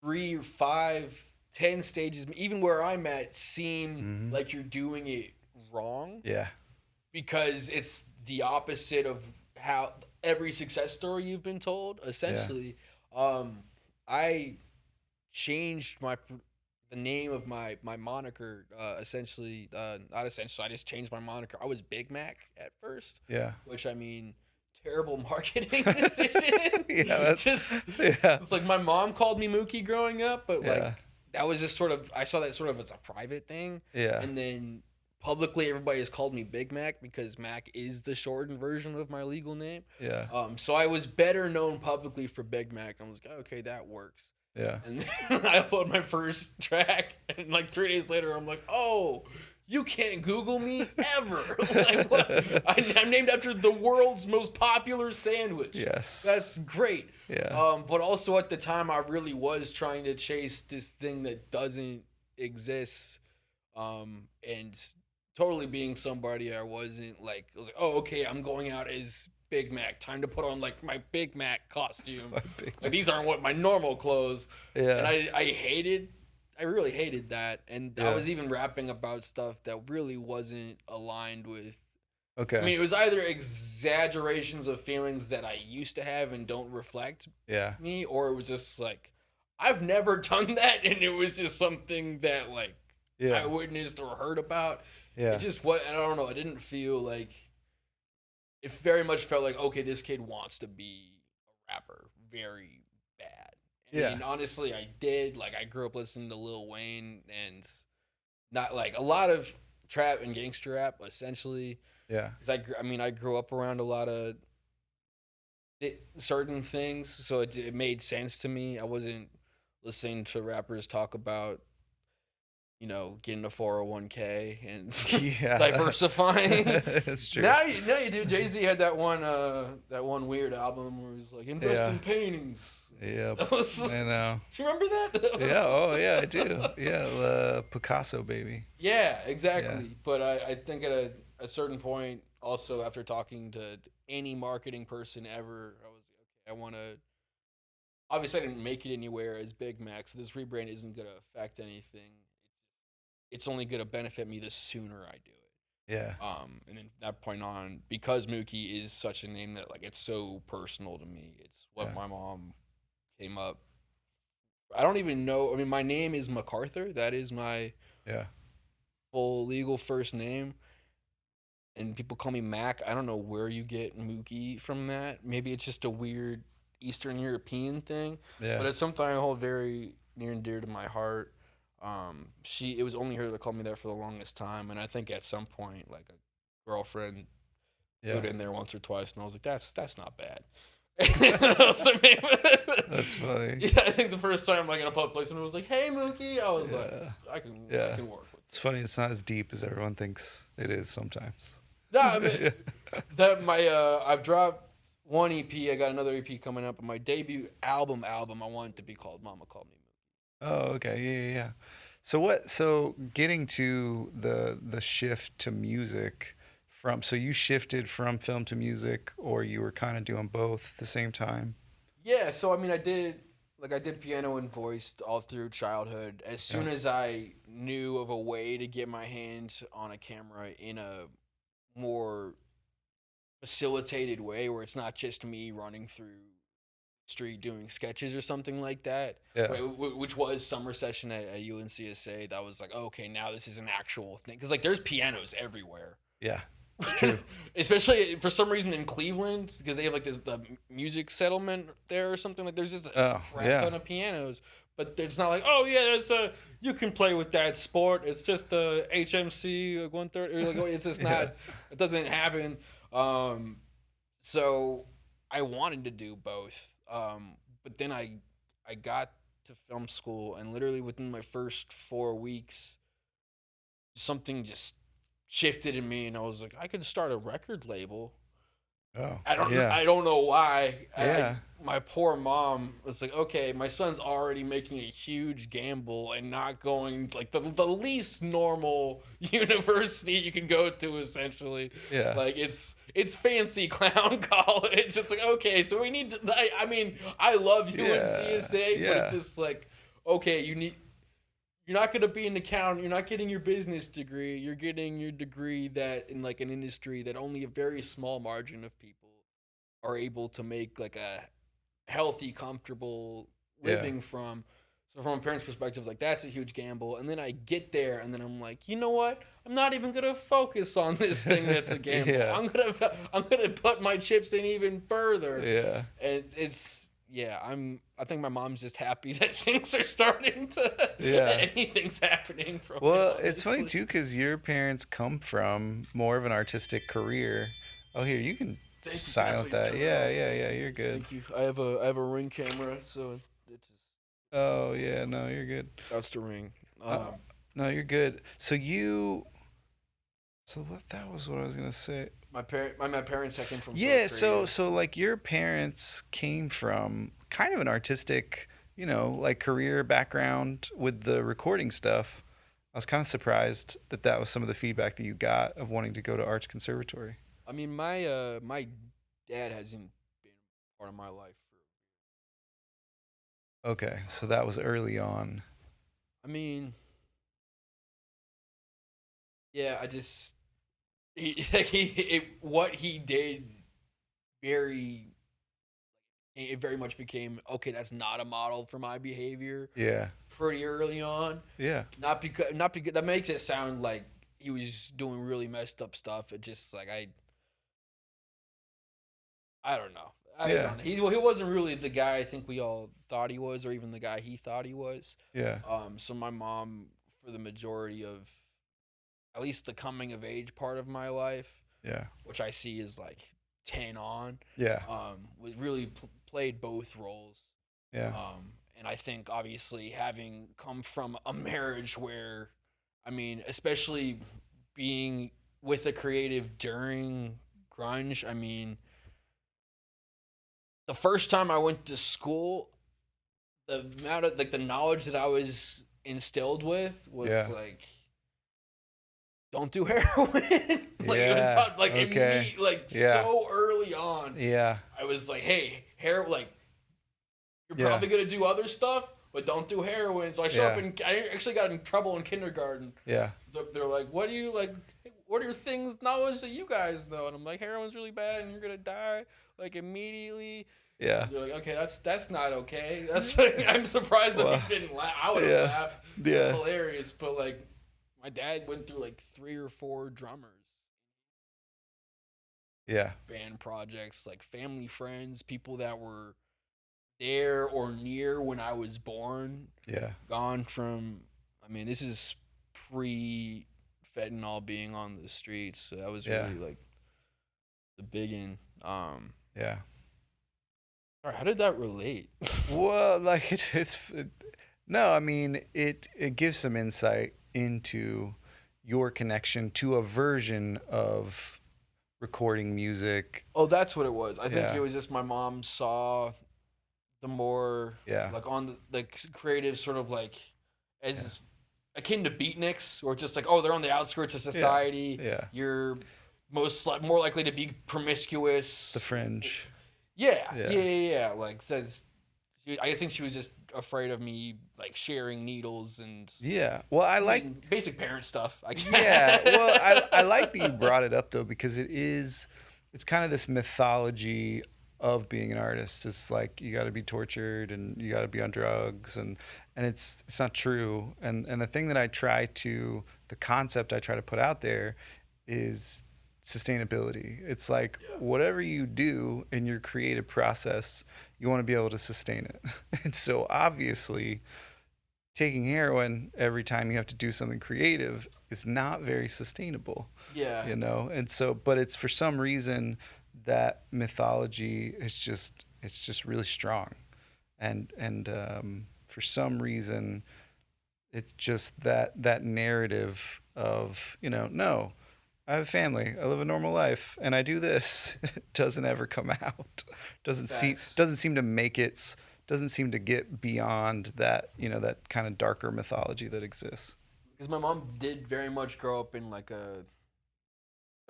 3 or 5, 10 stages, even where I'm at, seem like you're doing it wrong. Yeah. Because it's the opposite of how every success story you've been told. Essentially, I changed the name of my moniker. Essentially, not essentially. I just changed my moniker. I was Big Mac at first. Yeah. Which I mean, terrible marketing decision. It's like my mom called me Mooky growing up, but like that was just sort of, I saw that sort of as a private thing. Yeah. And then publicly everybody has called me Big Mac because Mac is the shortened version of my legal name. Yeah. So I was better known publicly for Big Mac. I was like, okay, that works. Yeah. And then I upload my first track, and like 3 days later, I'm like, oh, you can't Google me ever. Like, what? I'm named after the world's most popular sandwich. Yes. That's great. Yeah. But also at the time, I really was trying to chase this thing that doesn't exist. And totally being somebody I wasn't. Like, I was like, oh, okay, I'm going out as Big Mac. Time to put on like my Big Mac costume. Like, these aren't what my normal clothes. Yeah. And I really hated that. And I was even rapping about stuff that really wasn't aligned with. Okay. I mean, it was either exaggerations of feelings that I used to have and don't reflect me, or it was just like, I've never done that, and it was just something that like I witnessed or heard about. Yeah. It just what I don't know. It didn't feel like. It very much felt like, okay, this kid wants to be a rapper very bad, I Yeah. mean, honestly, I did. Like, I grew up listening to Lil Wayne and not like a lot of trap and gangster rap, essentially. Yeah. Because I mean, I grew up around a lot of certain things, so it made sense to me. I wasn't listening to rappers talk about getting a 401k and Yeah. diversifying. That's true. Now you do. Jay-Z had that one weird album where he's like, invest Yeah. in paintings. Yeah. That was, I know. do you remember that? Yeah. Oh, yeah, I do. Yeah. Picasso, baby. Yeah, exactly. Yeah. But I think at a certain point, also after talking to any marketing person ever, I was like, okay, I want to. Obviously, I didn't make it anywhere as Big Mac, so this rebrand isn't going to affect anything. It's only going to benefit me the sooner I do it. Yeah. And then from that point on, because Mooky is such a name that like it's so personal to me. It's what my mom came up. I don't even know. I mean, my name is MacArthur. That is my full legal first name. And people call me Mac. I don't know where you get Mooky from that. Maybe it's just a weird Eastern European thing. Yeah. But it's something I hold very near and dear to my heart. It was only her that called me that for the longest time, and I think at some point, like a girlfriend put in there once or twice, and I was like, that's not bad. That's funny. Yeah, I think the first time like in a public place, someone was like, "Hey, Mooky," I was like, I can work with it. It's funny. It's not as deep as everyone thinks it is sometimes. No, I mean I've dropped one EP. I got another EP coming up, and my debut album. I want it to be called "Mama Called Me Mooky." Oh, okay. Yeah. So getting to the shift to music so you shifted from film to music, or you were kind of doing both at the same time? Yeah, so I mean I did piano and voice all through childhood. As soon as I knew of a way to get my hands on a camera in a more facilitated way where it's not just me running through street doing sketches or something like that, which was summer session at UNCSA. That was like, okay, now this is an actual thing, because like there's pianos everywhere. Yeah, it's true. Especially for some reason in Cleveland, because they have like the music settlement there or something. Like there's just a crap ton of pianos, but it's not like, oh yeah, it's you can play with that sport. It's just a HMC 130. Like, it's just not. It doesn't happen. So I wanted to do both. But then I got to film school, and literally within my first 4 weeks, something just shifted in me, and I was like, I could start a record label. Oh, I don't know why. My poor mom was like, okay, my son's already making a huge gamble and not going like the least normal university you can go to, essentially. Yeah. Like it's fancy clown college. It's like, okay, so we need to. I mean, I love UNCSA, but it's just like, okay, you're not going to be an accountant. You're not getting your business degree. You're getting your degree that in like an industry that only a very small margin of people are able to make like a healthy, comfortable living from. So from a parent's perspective, it's like, that's a huge gamble. And then I get there, and then I'm like, you know what? I'm not even gonna focus on this thing that's a gamble. I'm gonna put my chips in even further. Yeah. And it's. Yeah, I think my mom's just happy that things are starting to. That anything's happening from. Well, it's funny too, because your parents come from more of an artistic career. Oh, here, you can silent that. Yeah, you're good. Thank you. I have a Ring camera, so it's just. Oh yeah, no, you're good. That's the Ring. No, you're good. So that was what I was gonna say. My parents came from. Yeah, so like your parents came from kind of an artistic, like career background with the recording stuff. I was kind of surprised that was some of the feedback that you got of wanting to go to Arts Conservatory. I mean, my dad hasn't been part of my life for. Okay, so that was early on. I mean, yeah, I just. What he did it very much became, okay, that's not a model for my behavior. Yeah. Pretty early on. Yeah. Not because that makes it sound like he was doing really messed up stuff. It just like I don't know. I don't know. He wasn't really the guy I think we all thought he was, or even the guy he thought he was. Yeah. So my mom, for the majority of at least the coming of age part of my life, Yeah. which I see is like 10 on, Yeah. was really played both roles. Yeah. And I think obviously having come from a marriage where, I mean, especially being with a creative during grunge, I mean, the first time I went to school, the amount of like the knowledge that I was instilled with was like, don't do heroin. Like it was like immediate, like so early on. Yeah. I was like, hey, heroin, like you're probably gonna do other stuff, but don't do heroin. So I show up and I actually got in trouble in kindergarten. Yeah. They're like, what do you like? What are your things knowledge that you guys know? And I'm like, heroin's really bad, and you're gonna die like immediately. Yeah. They're like, okay, that's not okay. That's like, I'm surprised that he didn't laugh. I would have laughed. Yeah. It's hilarious, but like, my dad went through like 3 or 4 drummers. Yeah. Band projects, like family friends, people that were there or near when I was born. Yeah. Gone from, I mean, this is pre-fentanyl being on the streets, so that was really like the biggin. Yeah. How did that relate? Well, like no, I mean it gives some insight into your connection to a version of recording music. Oh, that's what it was. I think it was just my mom saw the more like on the creative sort of like as akin to beatniks, or just like, oh, they're on the outskirts of society. Yeah. You're more likely to be promiscuous. The fringe. Yeah. Like says, I think she was just afraid of me like sharing needles and Well, I like basic parent stuff. Well, I like that you brought it up though, because it's kind of this mythology of being an artist. It's like you got to be tortured and you got to be on drugs, and it's not true. And the thing that the concept I try to put out there is sustainability. It's like whatever you do in your creative process, you want to be able to sustain it. And so obviously taking heroin every time you have to do something creative is not very sustainable. Yeah. You know? And so, but it's for some reason that mythology is just really strong. And for some reason it's just that narrative of, no, I have a family, I live a normal life, and I do this. It doesn't ever come out. Doesn't seem to make it. Doesn't seem to get beyond that. That kind of darker mythology that exists. Because my mom did very much grow up in like a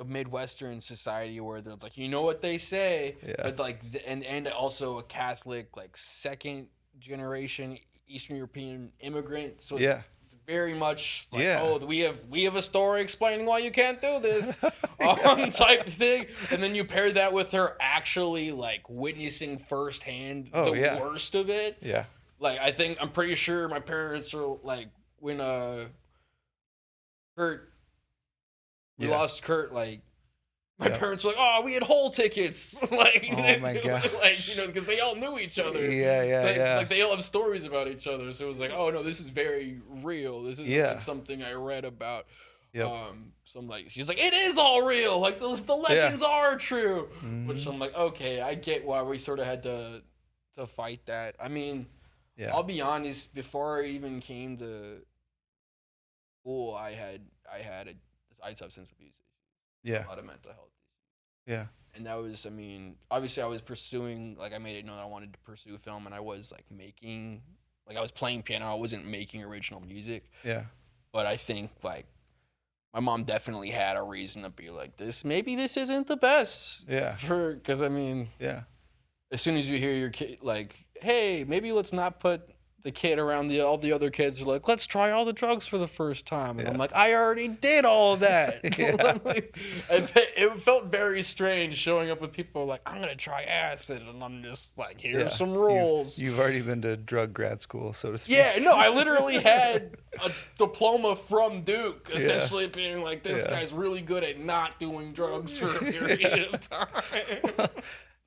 Midwestern society where there's like, what they say, but like and also a Catholic, like second generation Eastern European immigrant. So it's very much like, oh, we have a story explaining why you can't do this type thing. And then you pair that with her actually like witnessing firsthand the worst of it. Yeah. Like I'm pretty sure my parents are like when we lost Kurt, like my parents were like, oh, we had whole tickets. Like, oh my God. Like, because they all knew each other. So like they all have stories about each other. So it was like, oh no, this is very real. This isn't like something I read about. So I'm like, she's like, it is all real. Like the legends are true. Mm-hmm. Which I'm like, okay, I get why we sort of had to fight that. I mean, I'll be honest, before I even came to school, I had substance abuse issues. A lot of mental health issues. Yeah. And that was, I mean, obviously I was pursuing, like I made it known I wanted to pursue film, and I was like I was playing piano. I wasn't making original music. Yeah. But I think like my mom definitely had a reason to be like, maybe this isn't the best. Yeah. Because I mean, as soon as you hear your kid like, hey, maybe let's not put the kid around all the other kids are like, let's try all the drugs for the first time. And I'm like, I already did all of that. It felt very strange showing up with people like, I'm going to try acid. And I'm just like, here's some rules. You've already been to drug grad school, so to speak. Yeah, no, I literally had a diploma from Duke, essentially being like, this guy's really good at not doing drugs for a period of time.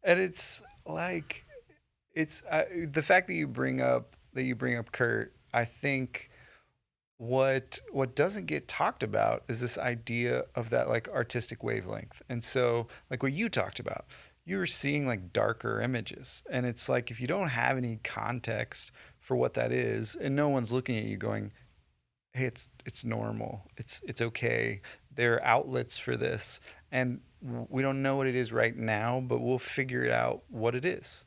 And it's, like it's the fact that you bring up Kurt. I think what doesn't get talked about is this idea of that like artistic wavelength. And so like what you talked about, you were seeing like darker images, and it's like if you don't have any context for what that is, and no one's looking at you going, hey, it's normal, it's okay, there are outlets for this, and we don't know what it is right now, but we'll figure it out what it is.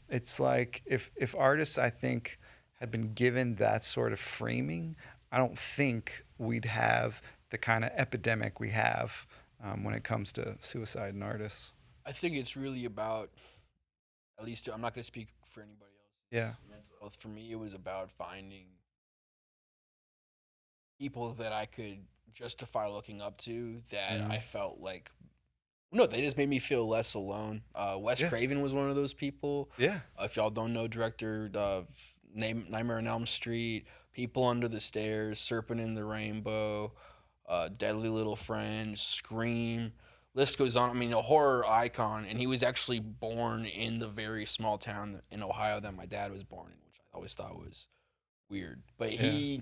It's like if artists, I think, had been given that sort of framing, I don't think we'd have the kind of epidemic we have when it comes to suicide in artists. I think it's really about, at least I'm not going to speak for anybody Yeah. else's mental health. For me, it was about finding people that I could justify looking up to, that I felt like, no, they just made me feel less alone. Wes Yeah. Craven was one of those people. Yeah. If y'all don't know, director of Nightmare on Elm Street, People Under the Stairs, Serpent in the Rainbow, Deadly Little Friend, Scream. List goes on. I mean, a horror icon, and he was actually born in the very small town in Ohio that my dad was born in, which I always thought was weird. But he,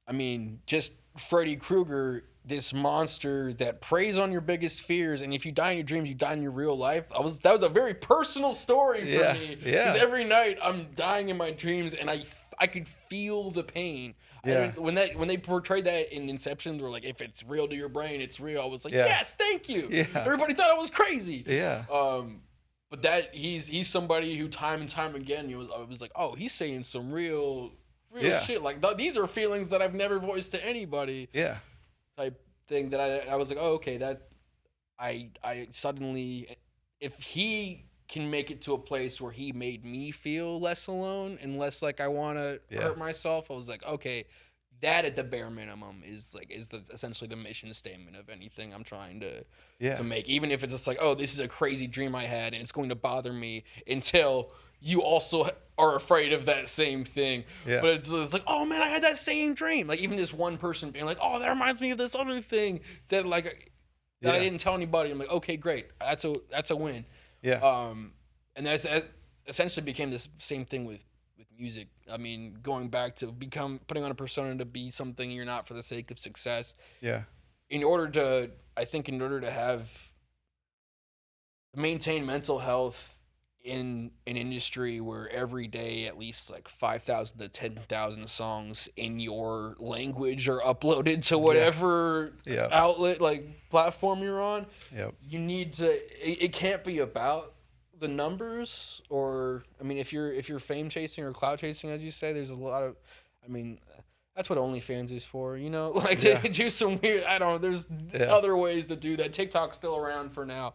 I mean, just Freddy Krueger, this monster that preys on your biggest fears, and if you die in your dreams, you die in your real life. That was a very personal story for me. Yeah. Because every night I'm dying in my dreams, and I could feel the pain. Yeah. When they portrayed that in Inception, they were like, if it's real to your brain, it's real. I was like, Yeah. yes, thank you. Yeah. Everybody thought I was crazy. Yeah. But that he's somebody who time and time again, I was like, oh, he's saying some real Yeah. shit. Like these are feelings that I've never voiced to anybody. Yeah. Type thing that I was like, oh, okay, that I suddenly, if he can make it to a place where he made me feel less alone and less like I want to hurt myself, I was like, okay, that at the bare minimum is essentially the mission statement of anything I'm trying to make. Even if it's just like, oh, this is a crazy dream I had and it's going to bother me until you also are afraid of that same thing. Yeah. But it's like, oh man, I had that same dream. Like even just one person being like, oh, that reminds me of this other thing that I didn't tell anybody. I'm like, okay, great, that's a win. Yeah. And that essentially became this same thing with music. I mean, going back to putting on a persona to be something you're not for the sake of success. Yeah. In order to maintain mental health in an industry where every day at least like 5,000 to 10,000 songs in your language are uploaded to whatever outlet, like platform you're on, you need to, it can't be about the numbers, or I mean, if you're fame chasing or cloud chasing, as you say, there's a lot of, I mean, that's what OnlyFans is for, you know, like to do some weird, I don't know, there's other ways to do that. TikTok's still around for now.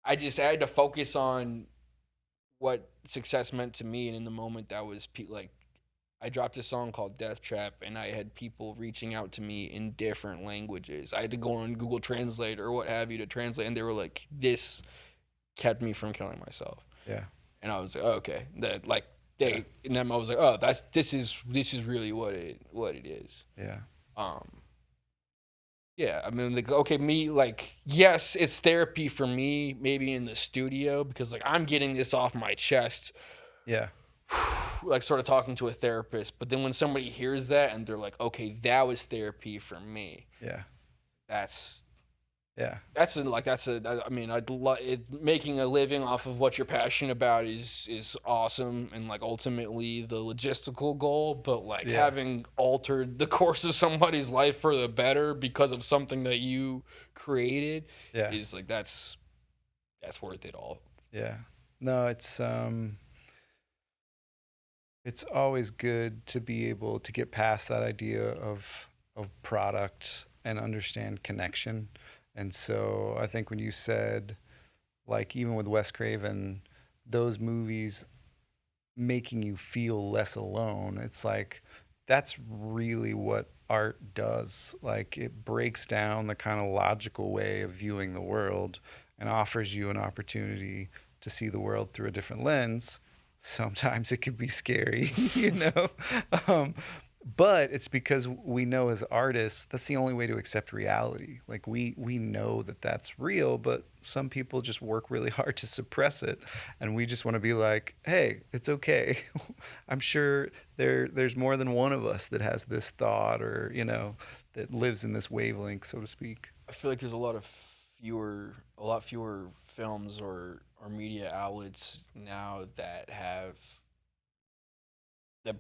I had to focus on what success meant to me, and in the moment that was like, I dropped a song called Death Trap, and I had people reaching out to me in different languages. I had to go on Google Translate or what have you to translate, and they were like, this kept me from killing myself. Yeah. And I was like, oh, okay, that like and then I was like, oh, this is really what it is. Yeah. Yeah, I mean, like, okay, me, like, yes, it's therapy for me, maybe in the studio, because like I'm getting this off my chest. Yeah. Like sort of talking to a therapist, but then when somebody hears that and they're like, okay, that was therapy for me. Yeah. I mean, making a living off of what you're passionate about is awesome, and like ultimately the logistical goal, but like having altered the course of somebody's life for the better because of something that you created is like, that's worth it all. Yeah. No, it's always good to be able to get past that idea of product and understand connection. And so I think when you said, like, even with Wes Craven, those movies making you feel less alone, it's like, that's really what art does. Like, it breaks down the kind of logical way of viewing the world and offers you an opportunity to see the world through a different lens. Sometimes it can be scary, you know? But it's because we know as artists that's the only way to accept reality. Like we know that that's real, but some people just work really hard to suppress it, and we just want to be like, hey, it's okay. I'm sure there's more than one of us that has this thought, or that lives in this wavelength, so to speak. I feel like there's a lot fewer films or media outlets now that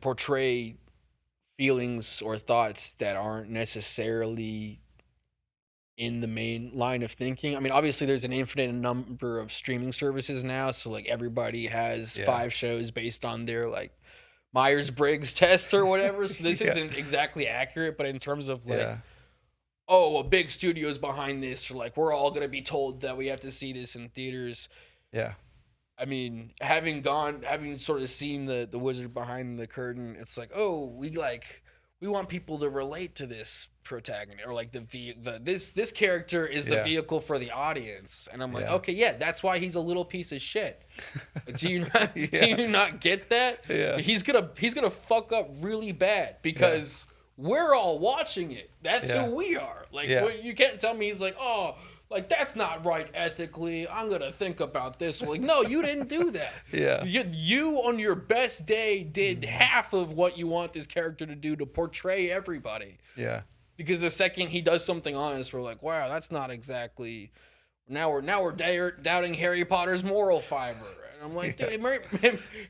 portray feelings or thoughts that aren't necessarily in the main line of thinking. I mean, obviously there's an infinite number of streaming services now, so like everybody has Yeah. 5 shows based on their like Myers-Briggs test or whatever. So this Yeah. isn't exactly accurate, but in terms of like, Yeah. oh, a big studio's behind this, or like we're all gonna be told that we have to see this in theaters. Yeah. I mean, having sort of seen the wizard behind the curtain, it's like, oh, we want people to relate to this protagonist, or like this character is the Yeah. vehicle for the audience, and I'm like, Yeah. okay, yeah, that's why he's a little piece of shit. Do you not do Yeah. you not get that? Yeah. He's gonna fuck up really bad because we're all watching it. That's Yeah. who we are. Like, Yeah. you can't tell me he's like, oh, like that's not right ethically. I'm gonna think about this. Like, no, you didn't do that. Yeah. You on your best day did half of what you want this character to do to portray everybody. Yeah. Because the second he does something honest, we're like, wow, that's not exactly. Now we're doubting Harry Potter's moral fiber. And I'm like, dude,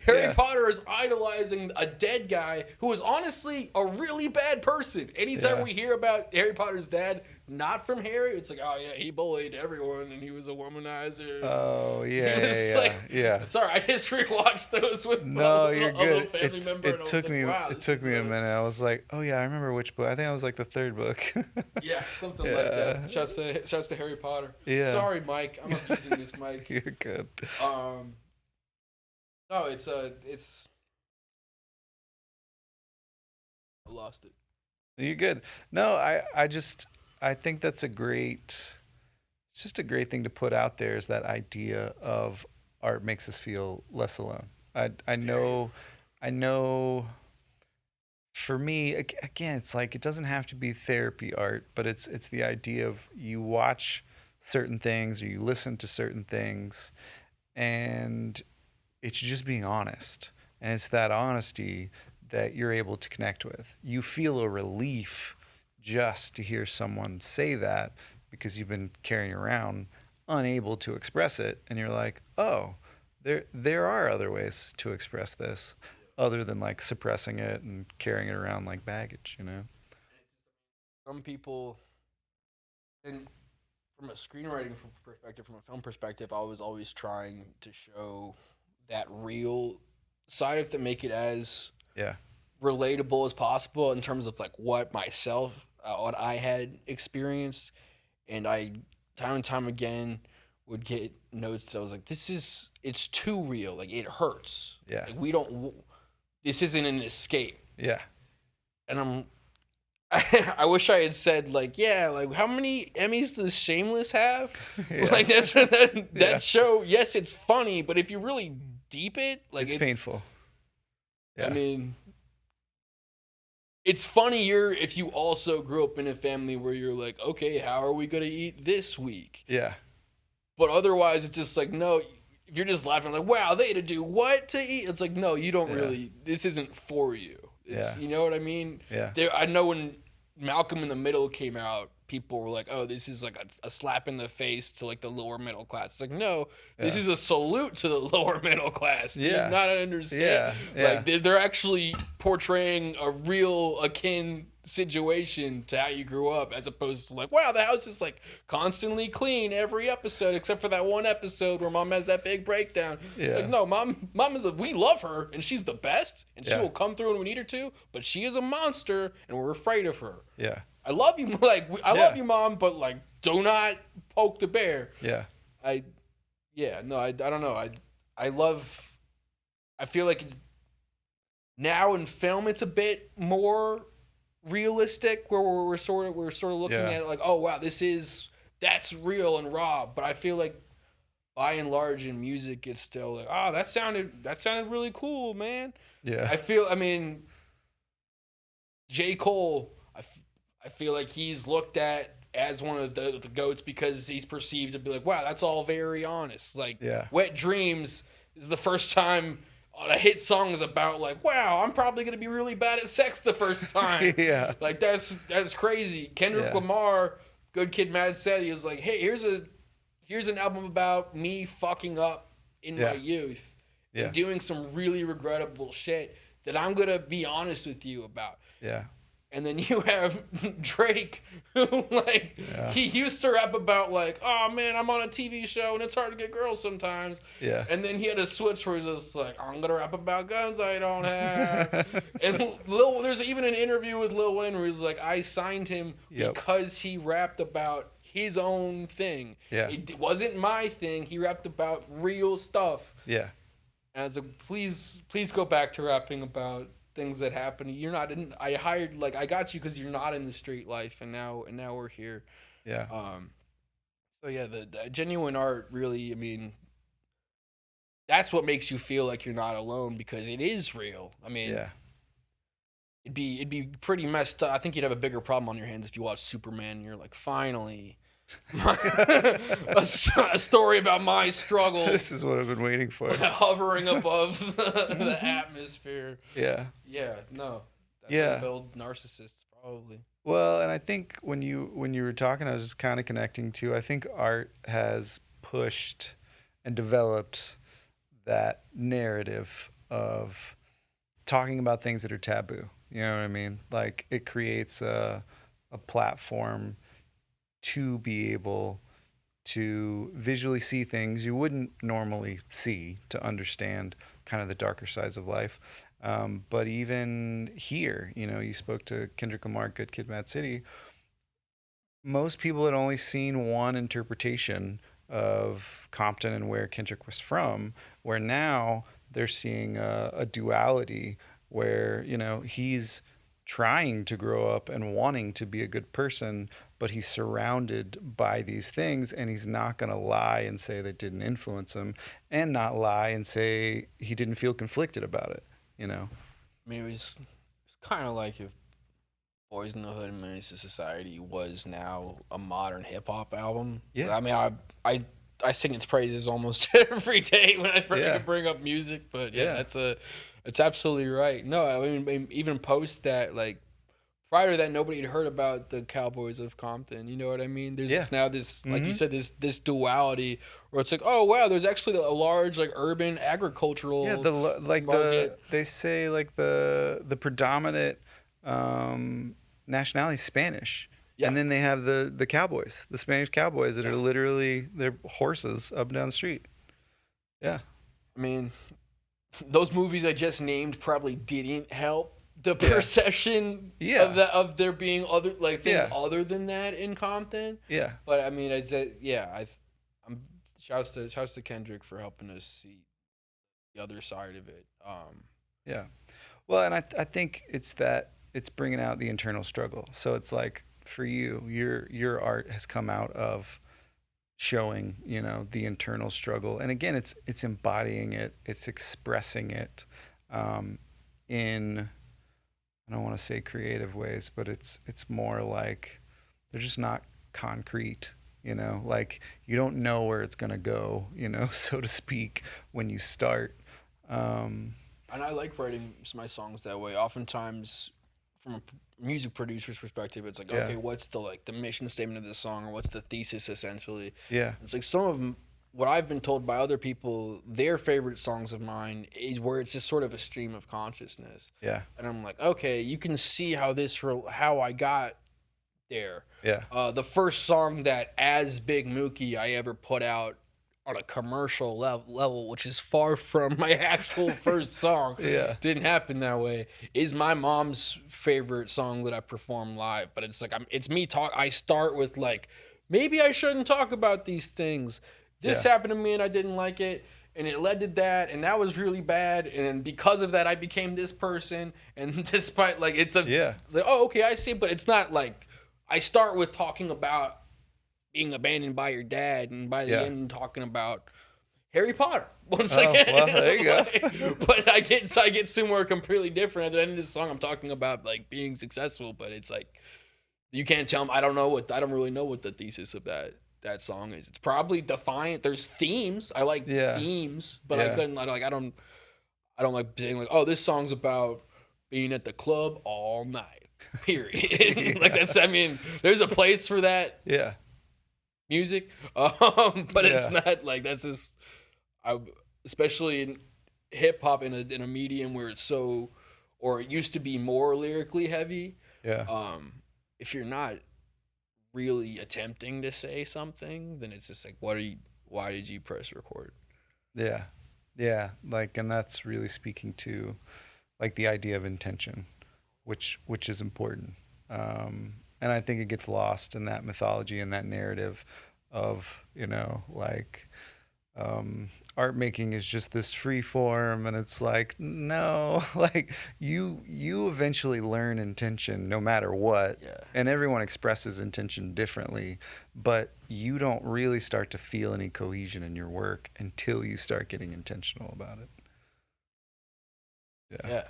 Harry Potter is idolizing a dead guy who is honestly a really bad person. Anytime we hear about Harry Potter's dad, not from Harry, it's like, oh yeah, he bullied everyone and he was a womanizer. Oh yeah. Sorry, I just rewatched those with You're a good. little family member. It took me. Wow, it took me a minute. I was like, oh yeah, I remember which book. I think I was like the third book. Yeah, something like that. Shouts to Harry Potter. Yeah. Sorry, Mike. I'm not using this mic. You're good. No, it's I lost it. You're good. No, I think that's it's just a great thing to put out there, is that idea of art makes us feel less alone. I know for me, again, it's like, it doesn't have to be therapy art, but it's the idea of you watch certain things or you listen to certain things, and it's just being honest. And it's that honesty that you're able to connect with. You feel a relief just to hear someone say that, because you've been carrying around unable to express it, and you're like, oh, there are other ways to express this other than like suppressing it and carrying it around like baggage, Some people, and from a screenwriting perspective, from a film perspective, I was always trying to show that real side of it, make it as relatable as possible in terms of like what I had experienced. And I, time and time again, would get notes that I was like, it's too real. Like, it hurts. Yeah. Like, this isn't an escape. Yeah. And I wish I had said like, yeah, like how many Emmys does Shameless have? Yeah. Like that show, yes, it's funny, but if you really deep it, like it's painful. Yeah. I mean, it's funnier if you also grew up in a family where you're like, okay, how are we gonna eat this week? Yeah. But otherwise, it's just like, no. If you're just laughing like, wow, they had to do what to eat? It's like, no, you don't really. This isn't for you. It's you know what I mean? Yeah. I know when Malcolm in the Middle came out, people were like, oh, this is like a slap in the face to like the lower middle class. It's like, no, this is a salute to the lower middle class. Do you not understand? Like they're actually portraying a real akin situation to how you grew up, as opposed to like, wow, the house is like constantly clean every episode except for that one episode where mom has that big breakdown. It's like, no, mom is we love her and she's the best and she will come through when we need her to, but she is a monster and we're afraid of her. Yeah. I love you, like I love you, mom, but like, do not poke the bear. Yeah. I don't know. I feel like now in film it's a bit more realistic, where we're sort of looking at it like, oh wow, that's real and raw. But I feel like by and large in music, it's still like, oh, that sounded really cool, man. Yeah. I mean, J. Cole, I feel like he's looked at as one of the GOATs because he's perceived to be like, wow, that's all very honest. Like, Wet Dreams is the first time a hit song is about like, wow, I'm probably going to be really bad at sex the first time. Like, that's crazy. Kendrick Lamar, Good Kid, Mad City, is like, hey, here's an album about me fucking up in my youth and doing some really regrettable shit that I'm going to be honest with you about. And then you have Drake, who, like, he used to rap about, like, oh, man, I'm on a TV show and it's hard to get girls sometimes. And then he had a switch where he's just like, I'm going to rap about guns I don't have. And there's even an interview with Lil Wayne where he's like, I signed him because he rapped about his own thing. It wasn't my thing. He rapped about real stuff. And I was like, please go back to rapping about things that happen. You're not in. I got you because you're not in the street life, and now we're here. So yeah, the genuine art really. I mean, that's what makes you feel like you're not alone because it is real. I mean, it'd be pretty messed up. I think you'd have a bigger problem on your hands if you watch Superman and you're like, finally. a story about my struggle. This is what I've been waiting for. Hovering above the atmosphere. No. That's how you build narcissists, probably. Well, and I think when you were talking, I was just kind of connecting to, I think art has pushed and developed that narrative of talking about things that are taboo. You know what I mean? Like, it creates a platform to be able to visually see things you wouldn't normally see, to understand kind of the darker sides of life. But even here, you know, you spoke to Kendrick Lamar, Good Kid, Mad City. Most people had only seen one interpretation of Compton and where Kendrick was from, where now they're seeing a duality where, you know, he's trying to grow up and wanting to be a good person, but he's surrounded by these things, and he's not going to lie and say that didn't influence him, and not lie and say he didn't feel conflicted about it, you know? I mean, it's kind of like if Boys in the Hood and Menace to Society was now a modern hip-hop album. I mean, I sing its praises almost every day when I bring up music, but it's absolutely right. No, I mean, even post that, like, prior to that, nobody had heard about the Cowboys of Compton. You know what I mean? There's now this, like you said, this duality where it's like, oh wow, there's actually a large like urban agricultural market. They say like the predominant nationality is Spanish. And then they have the Cowboys, the Spanish Cowboys that are literally, they're horses up and down the street. I mean, those movies I just named probably didn't help the perception of there being other like things other than that in Compton. But I mean, I'd say I'm shouts to Kendrick for helping us see the other side of it. Well, and I think it's bringing out the internal struggle. So it's like, for you, your art has come out of showing, you know, the internal struggle, and again, it's embodying it, it's expressing it in, I don't want to say creative ways, but it's more like they're just not concrete, you know, like you don't know where it's gonna go, you know, so to speak, when you start. And I like writing my songs that way. Oftentimes, from a music producer's perspective, it's like, okay, what's the mission statement of this song, or what's the thesis essentially? It's like some of them, what I've been told by other people, their favorite songs of mine is where it's just sort of a stream of consciousness. And I'm like, okay, you can see how I got there. The first song that as Big Mooky I ever put out on a commercial level, which is far from my actual first song, didn't happen that way, is my mom's favorite song that I perform live. But it's like, it's me I start with like, maybe I shouldn't talk about these things. This happened to me and I didn't like it, and it led to that, and that was really bad, and because of that I became this person, and despite like, it's like, oh, okay, I see, but it's not like, I start with talking about being abandoned by your dad, and by the end talking about Harry Potter once again. Well, there you go. But I get somewhere completely different. At the end of this song, I'm talking about like being successful, but it's like you can't tell me. I don't really know what the thesis of that song is. It's probably defiant. There's themes. I like themes, but I don't like saying like, oh, this song's about being at the club all night. Period. Like that's. I mean, there's a place for that. Yeah. Music, but it's not like that's just. Especially in hip hop in a medium where it's so, or it used to be more lyrically heavy. Yeah. If you're not really attempting to say something, then it's just like, why did you press record? Yeah. Yeah. Like, and that's really speaking to like the idea of intention, which is important. And I think it gets lost in that mythology and that narrative of, like, art making is just this free form, and it's like, no, like you eventually learn intention no matter what. Yeah. And everyone expresses intention differently, but you don't really start to feel any cohesion in your work until you start getting intentional about it. I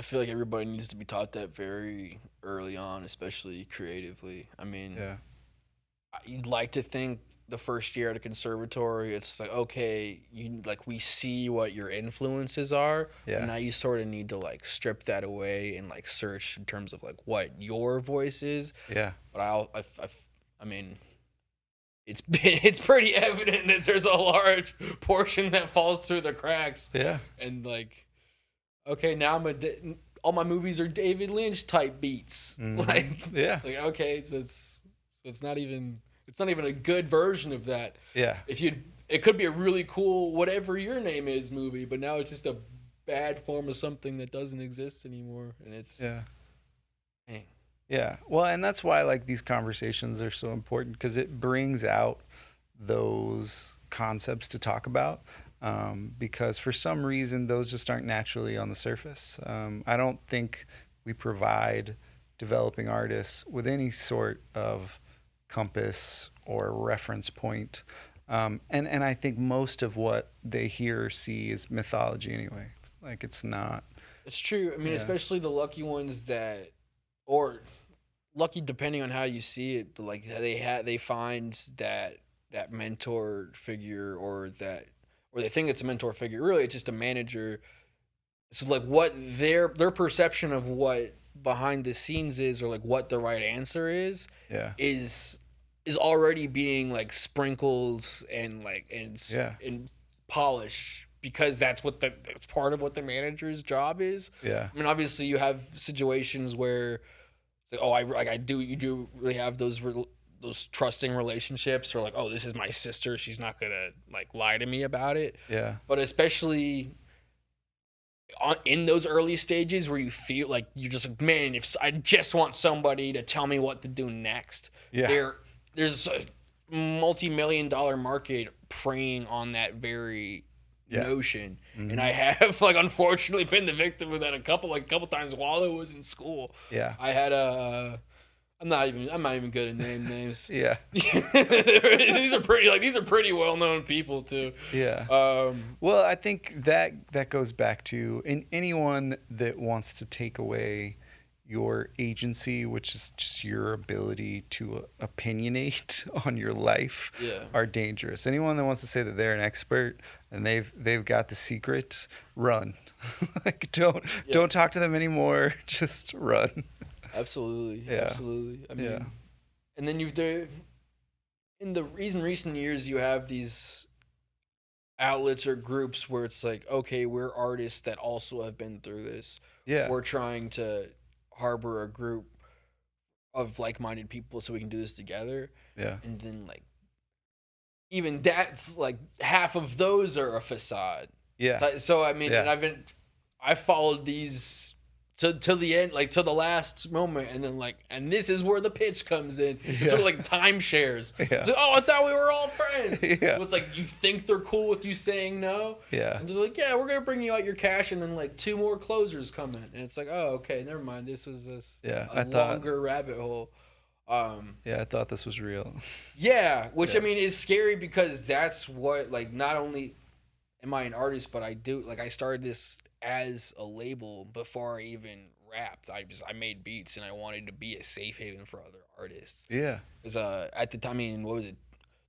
feel like everybody needs to be taught that very early on, especially creatively. I mean, you'd like to think the first year at a conservatory, it's like, okay, we see what your influences are, and now you sort of need to like strip that away and like search in terms of like what your voice is. Yeah. But I mean, it's pretty evident that there's a large portion that falls through the cracks. Yeah. And like, okay, now all my movies are David Lynch type beats. Mm-hmm. Like, yeah. It's like, okay, it's not even a good version of that. Yeah. It could be a really cool whatever your name is movie, but now it's just a bad form of something that doesn't exist anymore, and it's dang. Yeah. Well, and that's why like these conversations are so important, because it brings out those concepts to talk about. Because for some reason those just aren't naturally on the surface. I don't think we provide developing artists with any sort of compass or reference point. And I think most of what they hear or see is mythology anyway. Like it's not. It's true. I mean, especially the lucky ones or lucky depending on how you see it, but like they find that mentor figure or they think it's a mentor figure. Really, it's just a manager. So like what their perception of what behind the scenes is, or like what the right answer is already being like sprinkled and polished, because that's part of what the manager's job is. Yeah. I mean, obviously you have situations where it's like, you do really have those trusting relationships, or like, oh, this is my sister, she's not gonna like lie to me about it. Yeah. But especially in those early stages where you feel like you're just like, man, if I just want somebody to tell me what to do next. There's a multi-million-dollar market preying on that very notion. Mm-hmm. And I have like unfortunately been the victim of that a couple times while I was in school. Yeah. I had I'm not even good at names. Yeah. These are pretty well-known people too. Yeah. Well, I think that goes back to anyone that wants to take away your agency, which is just your ability to opinionate on your life, are dangerous. Anyone that wants to say that they're an expert and they've got the secret, run. Like don't talk to them anymore. Just run. Absolutely. Yeah. Absolutely. I mean, and then in the recent years, you have these outlets or groups where it's like, okay, we're artists that also have been through this. Yeah. We're trying to harbor a group of like-minded people so we can do this together. Yeah. And then like, even that's like half of those are a facade. Yeah. So I mean, and I followed these to the end, like to the last moment, and then like, and this is where the pitch comes in. It's sort of like timeshares. Yeah. So, I thought we were all friends. Yeah. It's like you think they're cool with you saying no. Yeah. And they're like, yeah, we're gonna bring you out your cash, and then like 2 more closers come in, and it's like, oh, okay, never mind. This was longer rabbit hole. Yeah, I thought this was real. Yeah, which Yeah. I mean is scary because that's what, like, not only am I an artist, but I started this as a label before I even rapped. I made beats and I wanted to be a safe haven for other artists. Yeah. Because at the time, I mean, what was it,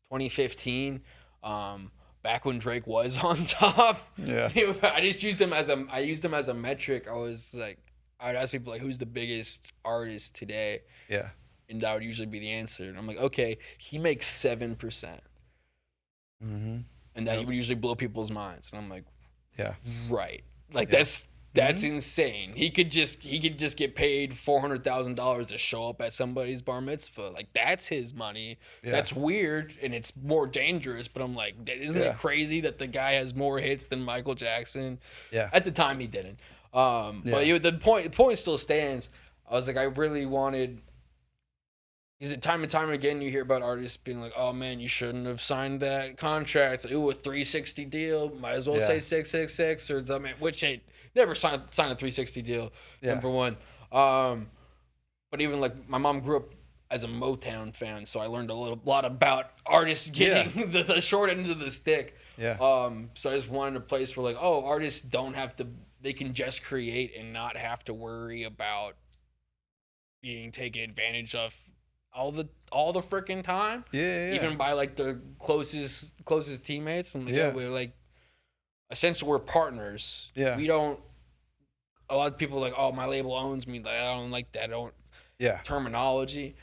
2015? Um, Back when Drake was on top, Yeah. I just used him as a metric. I was like, I'd ask people like, who's the biggest artist today, Yeah. and that would usually be the answer. And I'm like, okay, he makes 7%, Mm-hmm. and that Yep. would usually blow people's minds. And I'm like, Yeah. right, like Yeah. that's insane. He could just get paid $400,000 to show up at somebody's bar mitzvah. Like, that's his money. Yeah. That's weird and it's more dangerous. But I'm like, isn't Yeah. it crazy that the guy has more hits than Michael Jackson? Yeah. At the time, he didn't. Yeah. But the point still stands. I was like, I really wanted. Because time and time again, you hear about artists being like, "Oh man, you shouldn't have signed that contract. Ooh, a 360 deal. Might as well Yeah. say 666 or something." Which they never signed a 360 deal. Yeah. Number one. But even like my mom grew up as a Motown fan, so I learned a lot about artists getting the short end of the stick. Yeah. So I just wanted a place where like, oh, artists don't have to. They can just create and not have to worry about being taken advantage of all the freaking time. Yeah. Even by like the closest teammates. And like, Yeah. we're like, essentially we're partners. Yeah. We don't. A lot of people are like, oh, my label owns me. Like, I don't like that. I don't Yeah. terminology.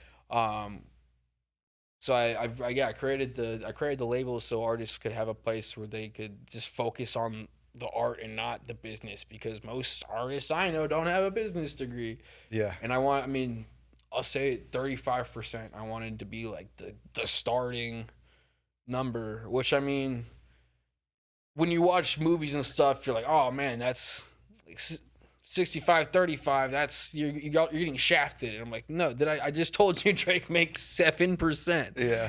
So I created the label so artists could have a place where they could just focus on the art and not the business, because most artists I know don't have a business degree. Yeah. And I'll say 35%. I wanted to be like the starting number, which I mean, when you watch movies and stuff, you're like, oh man, that's like 65-35. That's you're getting shafted. And I'm like, no, I just told you Drake makes 7%. Yeah.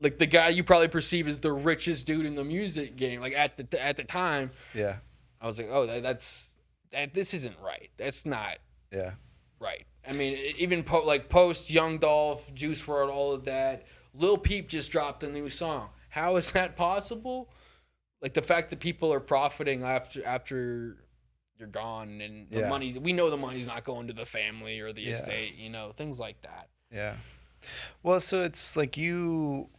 Like the guy you probably perceive as the richest dude in the music game. Like at the time, Yeah. I was like, oh, this isn't right. That's not Yeah. right. I mean, even post Young Dolph, Juice WRLD, all of that. Lil Peep just dropped a new song. How is that possible? Like the fact that people are profiting after you're gone, and the money, we know the money's not going to the family or the estate, things like that. Yeah. Well, so it's like you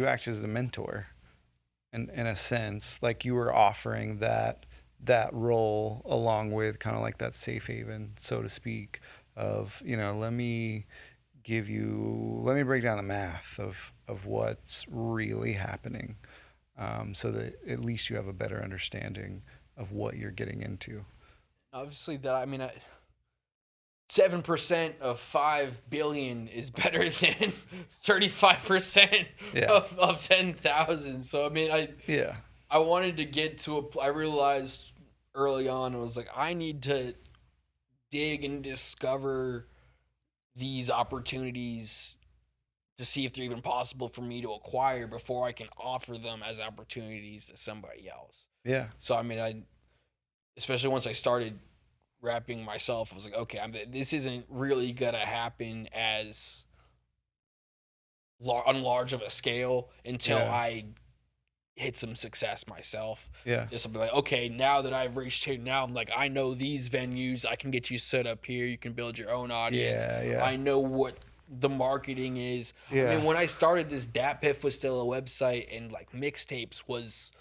acted as a mentor in a sense, like you were offering that role along with kind of like that safe haven, so to speak, of, let me break down the math of what's really happening, so that at least you have a better understanding of what you're getting into. Obviously, 7% of 5 billion is better than 35% of 10,000. So I mean, I wanted to get to I realized early on, I was like, I need to dig and discover these opportunities to see if they're even possible for me to acquire before I can offer them as opportunities to somebody else. Yeah. So I mean, especially once I started rapping myself, I was like, okay, this isn't really gonna happen as on large of a scale until I hit some success myself. Yeah. Just to be like, okay, now that I've reached here, now I'm like, I know these venues, I can get you set up here, you can build your own audience. Yeah. I know what the marketing is. Yeah. I mean, when I started this, DatPiff was still a website, and like mixtapes was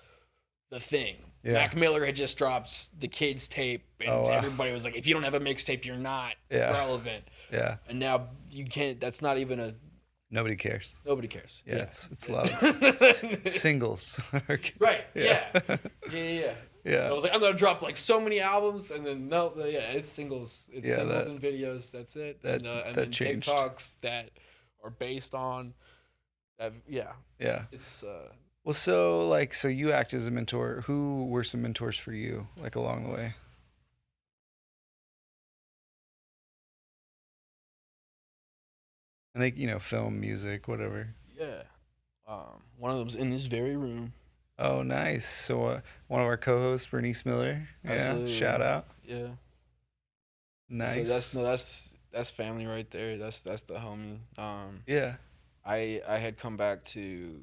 the thing. Yeah. Mac Miller had just dropped the kids tape, and everybody was like, if you don't have a mixtape, you're not relevant. Yeah. And now you can't, that's not even a, nobody cares. Nobody cares. Yeah. It's a lot of singles. Right. Yeah. Yeah. I was like, I'm gonna drop like so many albums, and then it's singles. It's singles and videos. That's it. And then changed. TikToks that are based on that. Yeah. It's well, so you act as a mentor. Who were some mentors for you, like along the way? I think, film, music, whatever. Yeah. One of them's in this very room. Oh, nice. So one of our co-hosts, Bernice Miller. Yeah. Absolutely. Shout out. Yeah. Nice. So that's that's family right there. That's the homie. Yeah. I had come back to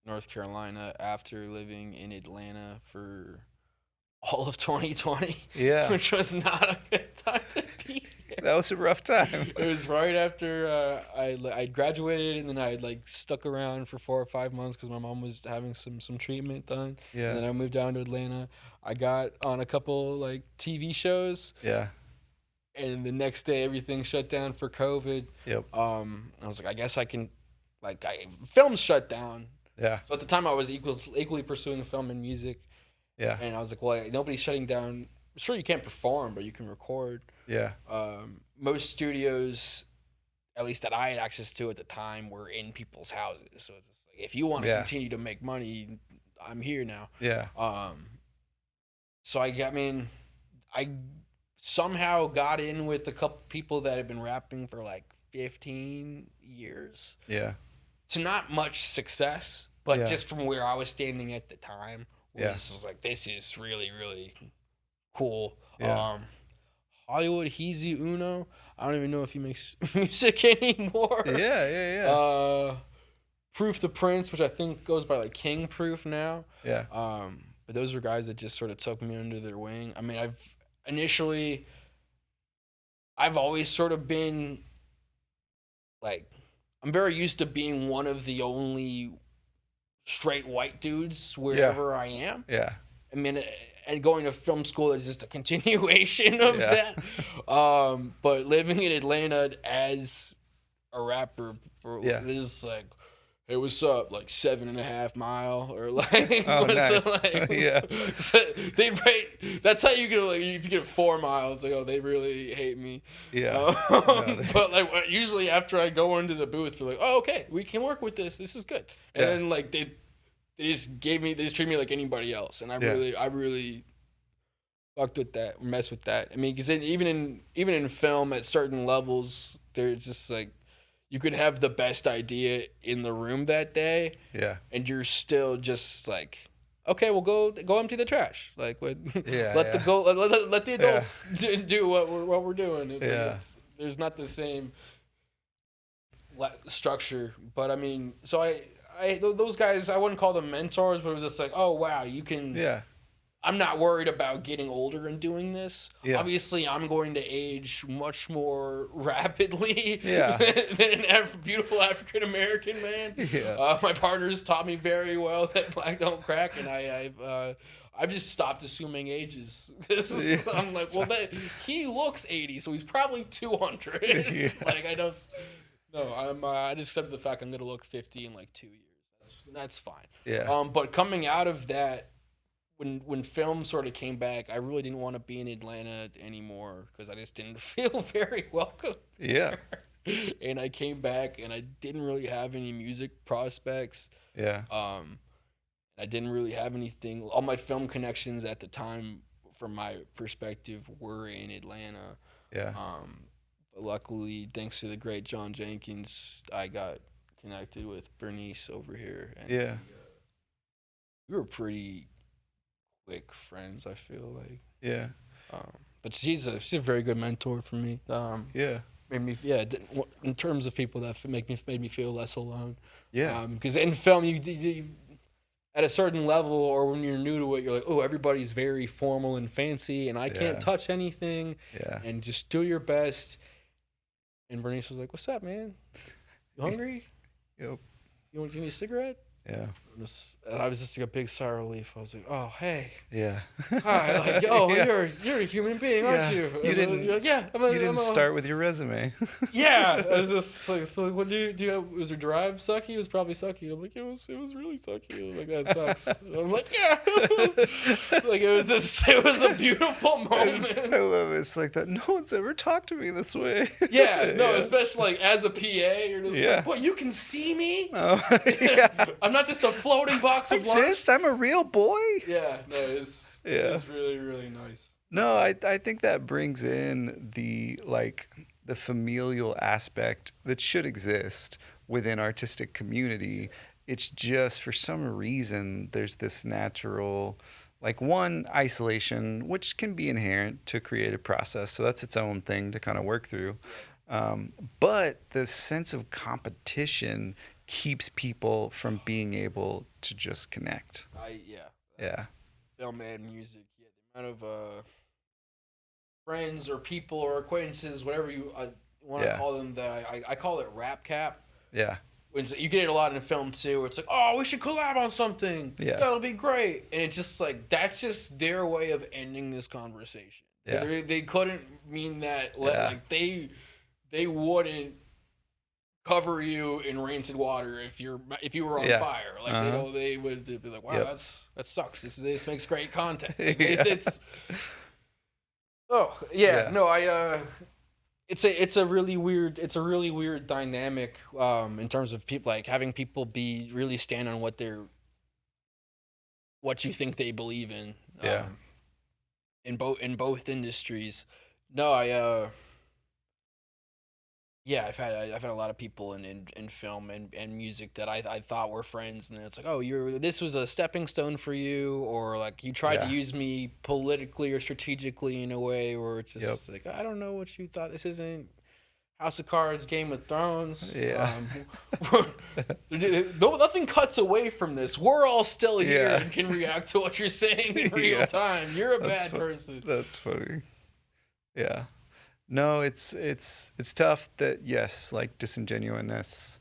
North Carolina after living in Atlanta for all of 2020, Yeah. which was not a good time to be here. That was a rough time. It was right after I graduated, and then I like stuck around for 4 or 5 months because my mom was having some treatment done. Yeah. And then I moved down to Atlanta. I got on a couple like TV shows. Yeah. And the next day everything shut down for COVID. Yep. I was like, I guess I can, films shut down. Yeah. So at the time I was equally pursuing film and music. Yeah. And I was like, well, nobody's shutting down. Sure, you can't perform, but you can record. Yeah. Most studios, at least that I had access to at the time, were in people's houses. So it's just like, if you want to continue to make money, I'm here now. Yeah. So I somehow got in with a couple people that had been rapping for like 15 years. Yeah. To not much success, but just from where I was standing at the time, was like, this is really, really cool. Yeah. Hollywood Heezy Uno. I don't even know if he makes music anymore. Yeah. Proof the Prince, which I think goes by like King Proof now. Yeah. But those were guys that just sort of took me under their wing. I mean, I've always sort of been like, I'm very used to being one of the only straight white dudes wherever I am. Yeah. I mean, and going to film school is just a continuation of that. But living in Atlanta as a rapper, is like, hey, what's up? Like 7.5 mile or like, oh, nice. Like, yeah. So they rate. That's how you get like if you get 4 miles, like, oh, they really hate me. Yeah. But like usually after I go into the booth, they're like, oh, okay, we can work with this. This is good. And then like they just treat me like anybody else, and I really fucked with that, messed with that. I mean, because even in film at certain levels, there's just like, you could have the best idea in the room that day, and you're still just like, okay, well, go empty the trash. Like, let the adults do what we're doing. It's there's not the same structure, but I mean, so I those guys, I wouldn't call them mentors, but it was just like, oh wow, you can. Yeah. I'm not worried about getting older and doing this. Yeah. Obviously, I'm going to age much more rapidly than an beautiful African American man. Yeah. My partners taught me very well that black don't crack, and I've just stopped assuming ages. I'm like, well, he looks 80, so he's probably 200. Yeah. Like I don't. No, I just accept the fact I'm gonna look 50 in like 2 years. That's fine. Yeah. But coming out of that. When film sort of came back, I really didn't want to be in Atlanta anymore because I just didn't feel very welcome. Yeah. And I came back and I didn't really have any music prospects. Yeah. I didn't really have anything. All my film connections at the time, from my perspective, were in Atlanta. Yeah. But luckily, thanks to the great John Jenkins, I got connected with Bernice over here. And we were pretty quick friends, I feel like. Yeah. But she's a very good mentor for me. Made me in terms of people that made me feel less alone. Yeah. Because in film, you at a certain level, or when you're new to it, you're like, oh, everybody's very formal and fancy, and I can't touch anything. Yeah. And just do your best. And Bernice was like, "What's up, man? You hungry? Yep. You need a cigarette?" Yeah. And I was just like a big sigh of relief. I was like, oh, hey. Yeah. Hi. Like, oh, you're a human being, aren't you? You didn't. Like, you didn't start with your resume. Yeah. I was just like, so what do you have? Was your drive sucky? It was probably sucky. I'm like, it was really sucky. Like, that sucks. And I'm like, yeah. Like, it was a beautiful moment. I love it. It's like that. No one's ever talked to me this way. Yeah. No, especially like as a PA, you're just like, what? You can see me? Oh, yeah. I'm not just a floating box of lunch. I'm a real boy. Yeah, no, it's really, really nice. No, I think that brings in the familial aspect that should exist within artistic community. It's just for some reason there's this natural isolation, which can be inherent to creative process. So that's its own thing to kind of work through. But the sense of competition keeps people from being able to just connect. Yeah, Yeah. film and music. Yeah, the amount of friends or people or acquaintances, whatever you want to Yeah. call them, that I call it rap cap. Yeah. When you get it a lot in film too, where it's like, oh, we should collab on something. Yeah. That'll be great. And it's just like, that's just their way of ending this conversation. Yeah. They couldn't mean that. Yeah. Like they wouldn't cover you in rancid water if you were on Yeah. fire. Like they would be like, wow, Yep. that sucks. This makes great content. Like, Yeah. It's oh yeah, Yeah. no, it's a really weird dynamic in terms of people, like having people be really stand on what you think they believe in. Yeah. In both industries. No, I yeah, I've had a lot of people in film and music that I thought were friends, and then it's like, oh, this was a stepping stone for you, or like you tried to Yeah. use me politically or strategically in a way where it's just Yep. like, I don't know what you thought. This isn't House of Cards, Game of Thrones. Yeah. Nothing cuts away from this. We're all still here Yeah. and can react to what you're saying in real Yeah. time. You're a That's bad person. That's funny. Yeah. No, it's tough that, yes, like disingenuousness,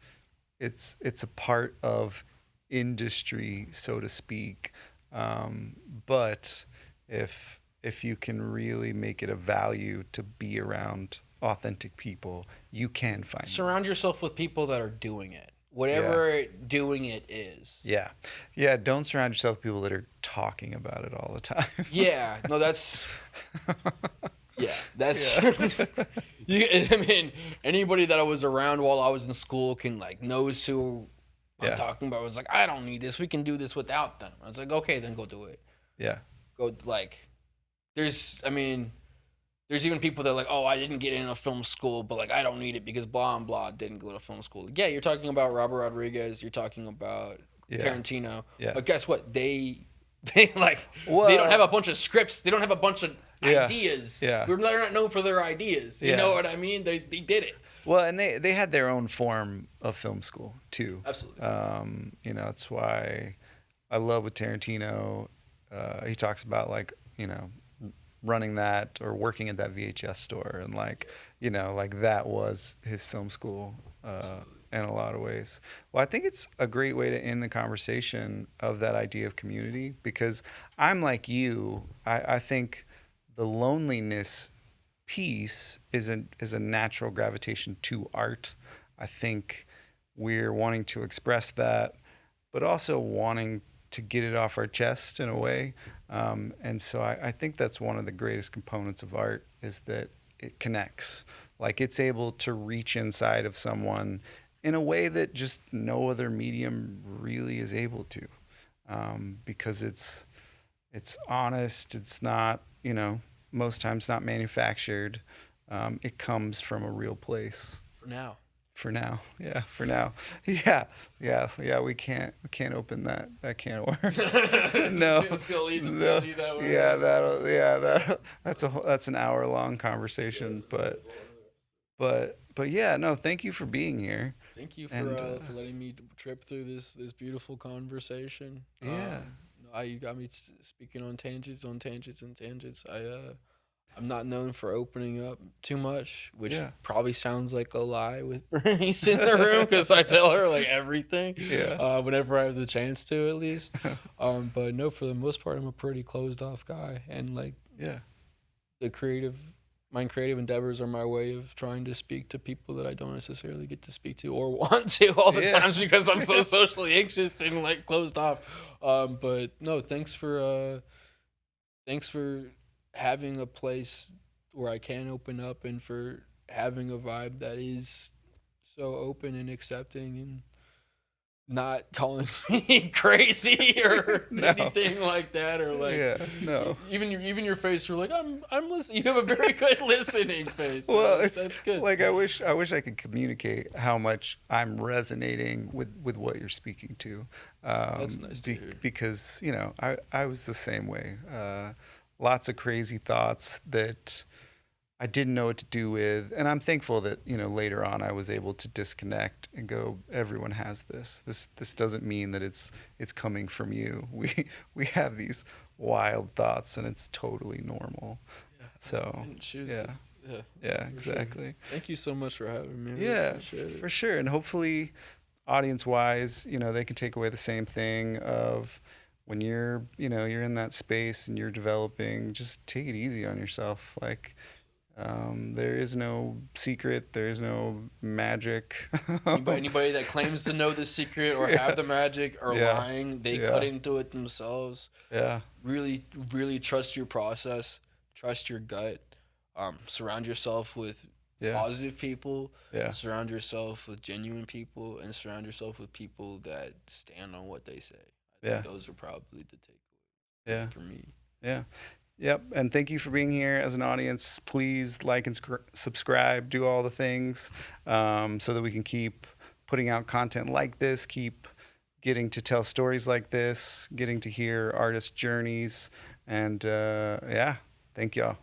it's a part of industry, so to speak. But if you can really make it a value to be around authentic people, you can find them. Surround yourself with people that are doing it, whatever doing it is. Yeah. Yeah, don't surround yourself with people that are talking about it all the time. Yeah, no, that's yeah, that's I mean, anybody that I was around while I was in school can like knows who I'm Yeah. talking about. I was like, I don't need this. We can do this without them. I was like, okay, then go do it. Yeah. Go like, there's even people that are like, oh, I didn't get into film school, but like I don't need it because blah and blah didn't go to film school. Yeah, you're talking about Robert Rodriguez. You're talking about Tarantino. Yeah. But guess what? They like Well, they don't have a bunch of scripts. They don't have a bunch of ideas. Yeah. They're not known for their ideas. You know what I mean? They did it. Well, and they had their own form of film school too. Absolutely. That's why I love with Tarantino. He talks about like, running that or working at that VHS store, and like that was his film school in a lot of ways. Well, I think it's a great way to end the conversation of that idea of community, because I'm like you. I think the loneliness piece is a natural gravitation to art. I think we're wanting to express that, but also wanting to get it off our chest in a way. And so I think that's one of the greatest components of art, is that it connects. Like it's able to reach inside of someone in a way that just no other medium really is able to, because it's honest. It's not, most times not manufactured. It comes from a real place. For now, yeah. We can't open that can of worms. No, It's gonna lead that way. Yeah, that's an hour-long conversation. But yeah, no. Thank you for being here. Thank you for for letting me trip through this beautiful conversation. Yeah. You got me speaking on tangents. I'm not known for opening up too much, which probably sounds like a lie with Bernice in the room, because I tell her like everything. Yeah. Whenever I have the chance to, at least. But no, for the most part, I'm a pretty closed off guy, and like my creative endeavors are my way of trying to speak to people that I don't necessarily get to speak to or want to all the times, because I'm so socially anxious and like closed off. But no, thanks for having a place where I can open up, and for having a vibe that is so open and accepting, and not calling me crazy or anything like that, or like even your face, you're like, I'm listening. You have a very good listening face. Well, that's good. Like I wish I could communicate how much I'm resonating with what you're speaking to. That's nice to hear. Because I was the same way. Lots of crazy thoughts that I didn't know what to do with. And I'm thankful that, you know, later on I was able to disconnect and go, everyone has this. This doesn't mean that it's coming from you. We have these wild thoughts and it's totally normal. Yeah, I So didn't choose yeah. this. Yeah, Yeah, for sure. exactly. Thank you so much for having me. I really Yeah, appreciate it. for sure. And hopefully audience wise, you know, they can take away the same thing of when you're, you know, you're in that space and you're developing, just take it easy on yourself. Like, there is no secret. There is no magic. Anybody that claims to know the secret or have the magic are Yeah. lying. They Yeah. cut into it themselves. Yeah. Really, really trust your process. Trust your gut. Surround yourself with Yeah. positive people. Yeah. Surround yourself with genuine people, and surround yourself with people that stand on what they say. I Yeah. think those are probably the takeaways Yeah. for me. Yeah. Yep. And thank you for being here as an audience. Please like and subscribe, do all the things so that we can keep putting out content like this, keep getting to tell stories like this, getting to hear artist journeys. And yeah, thank y'all.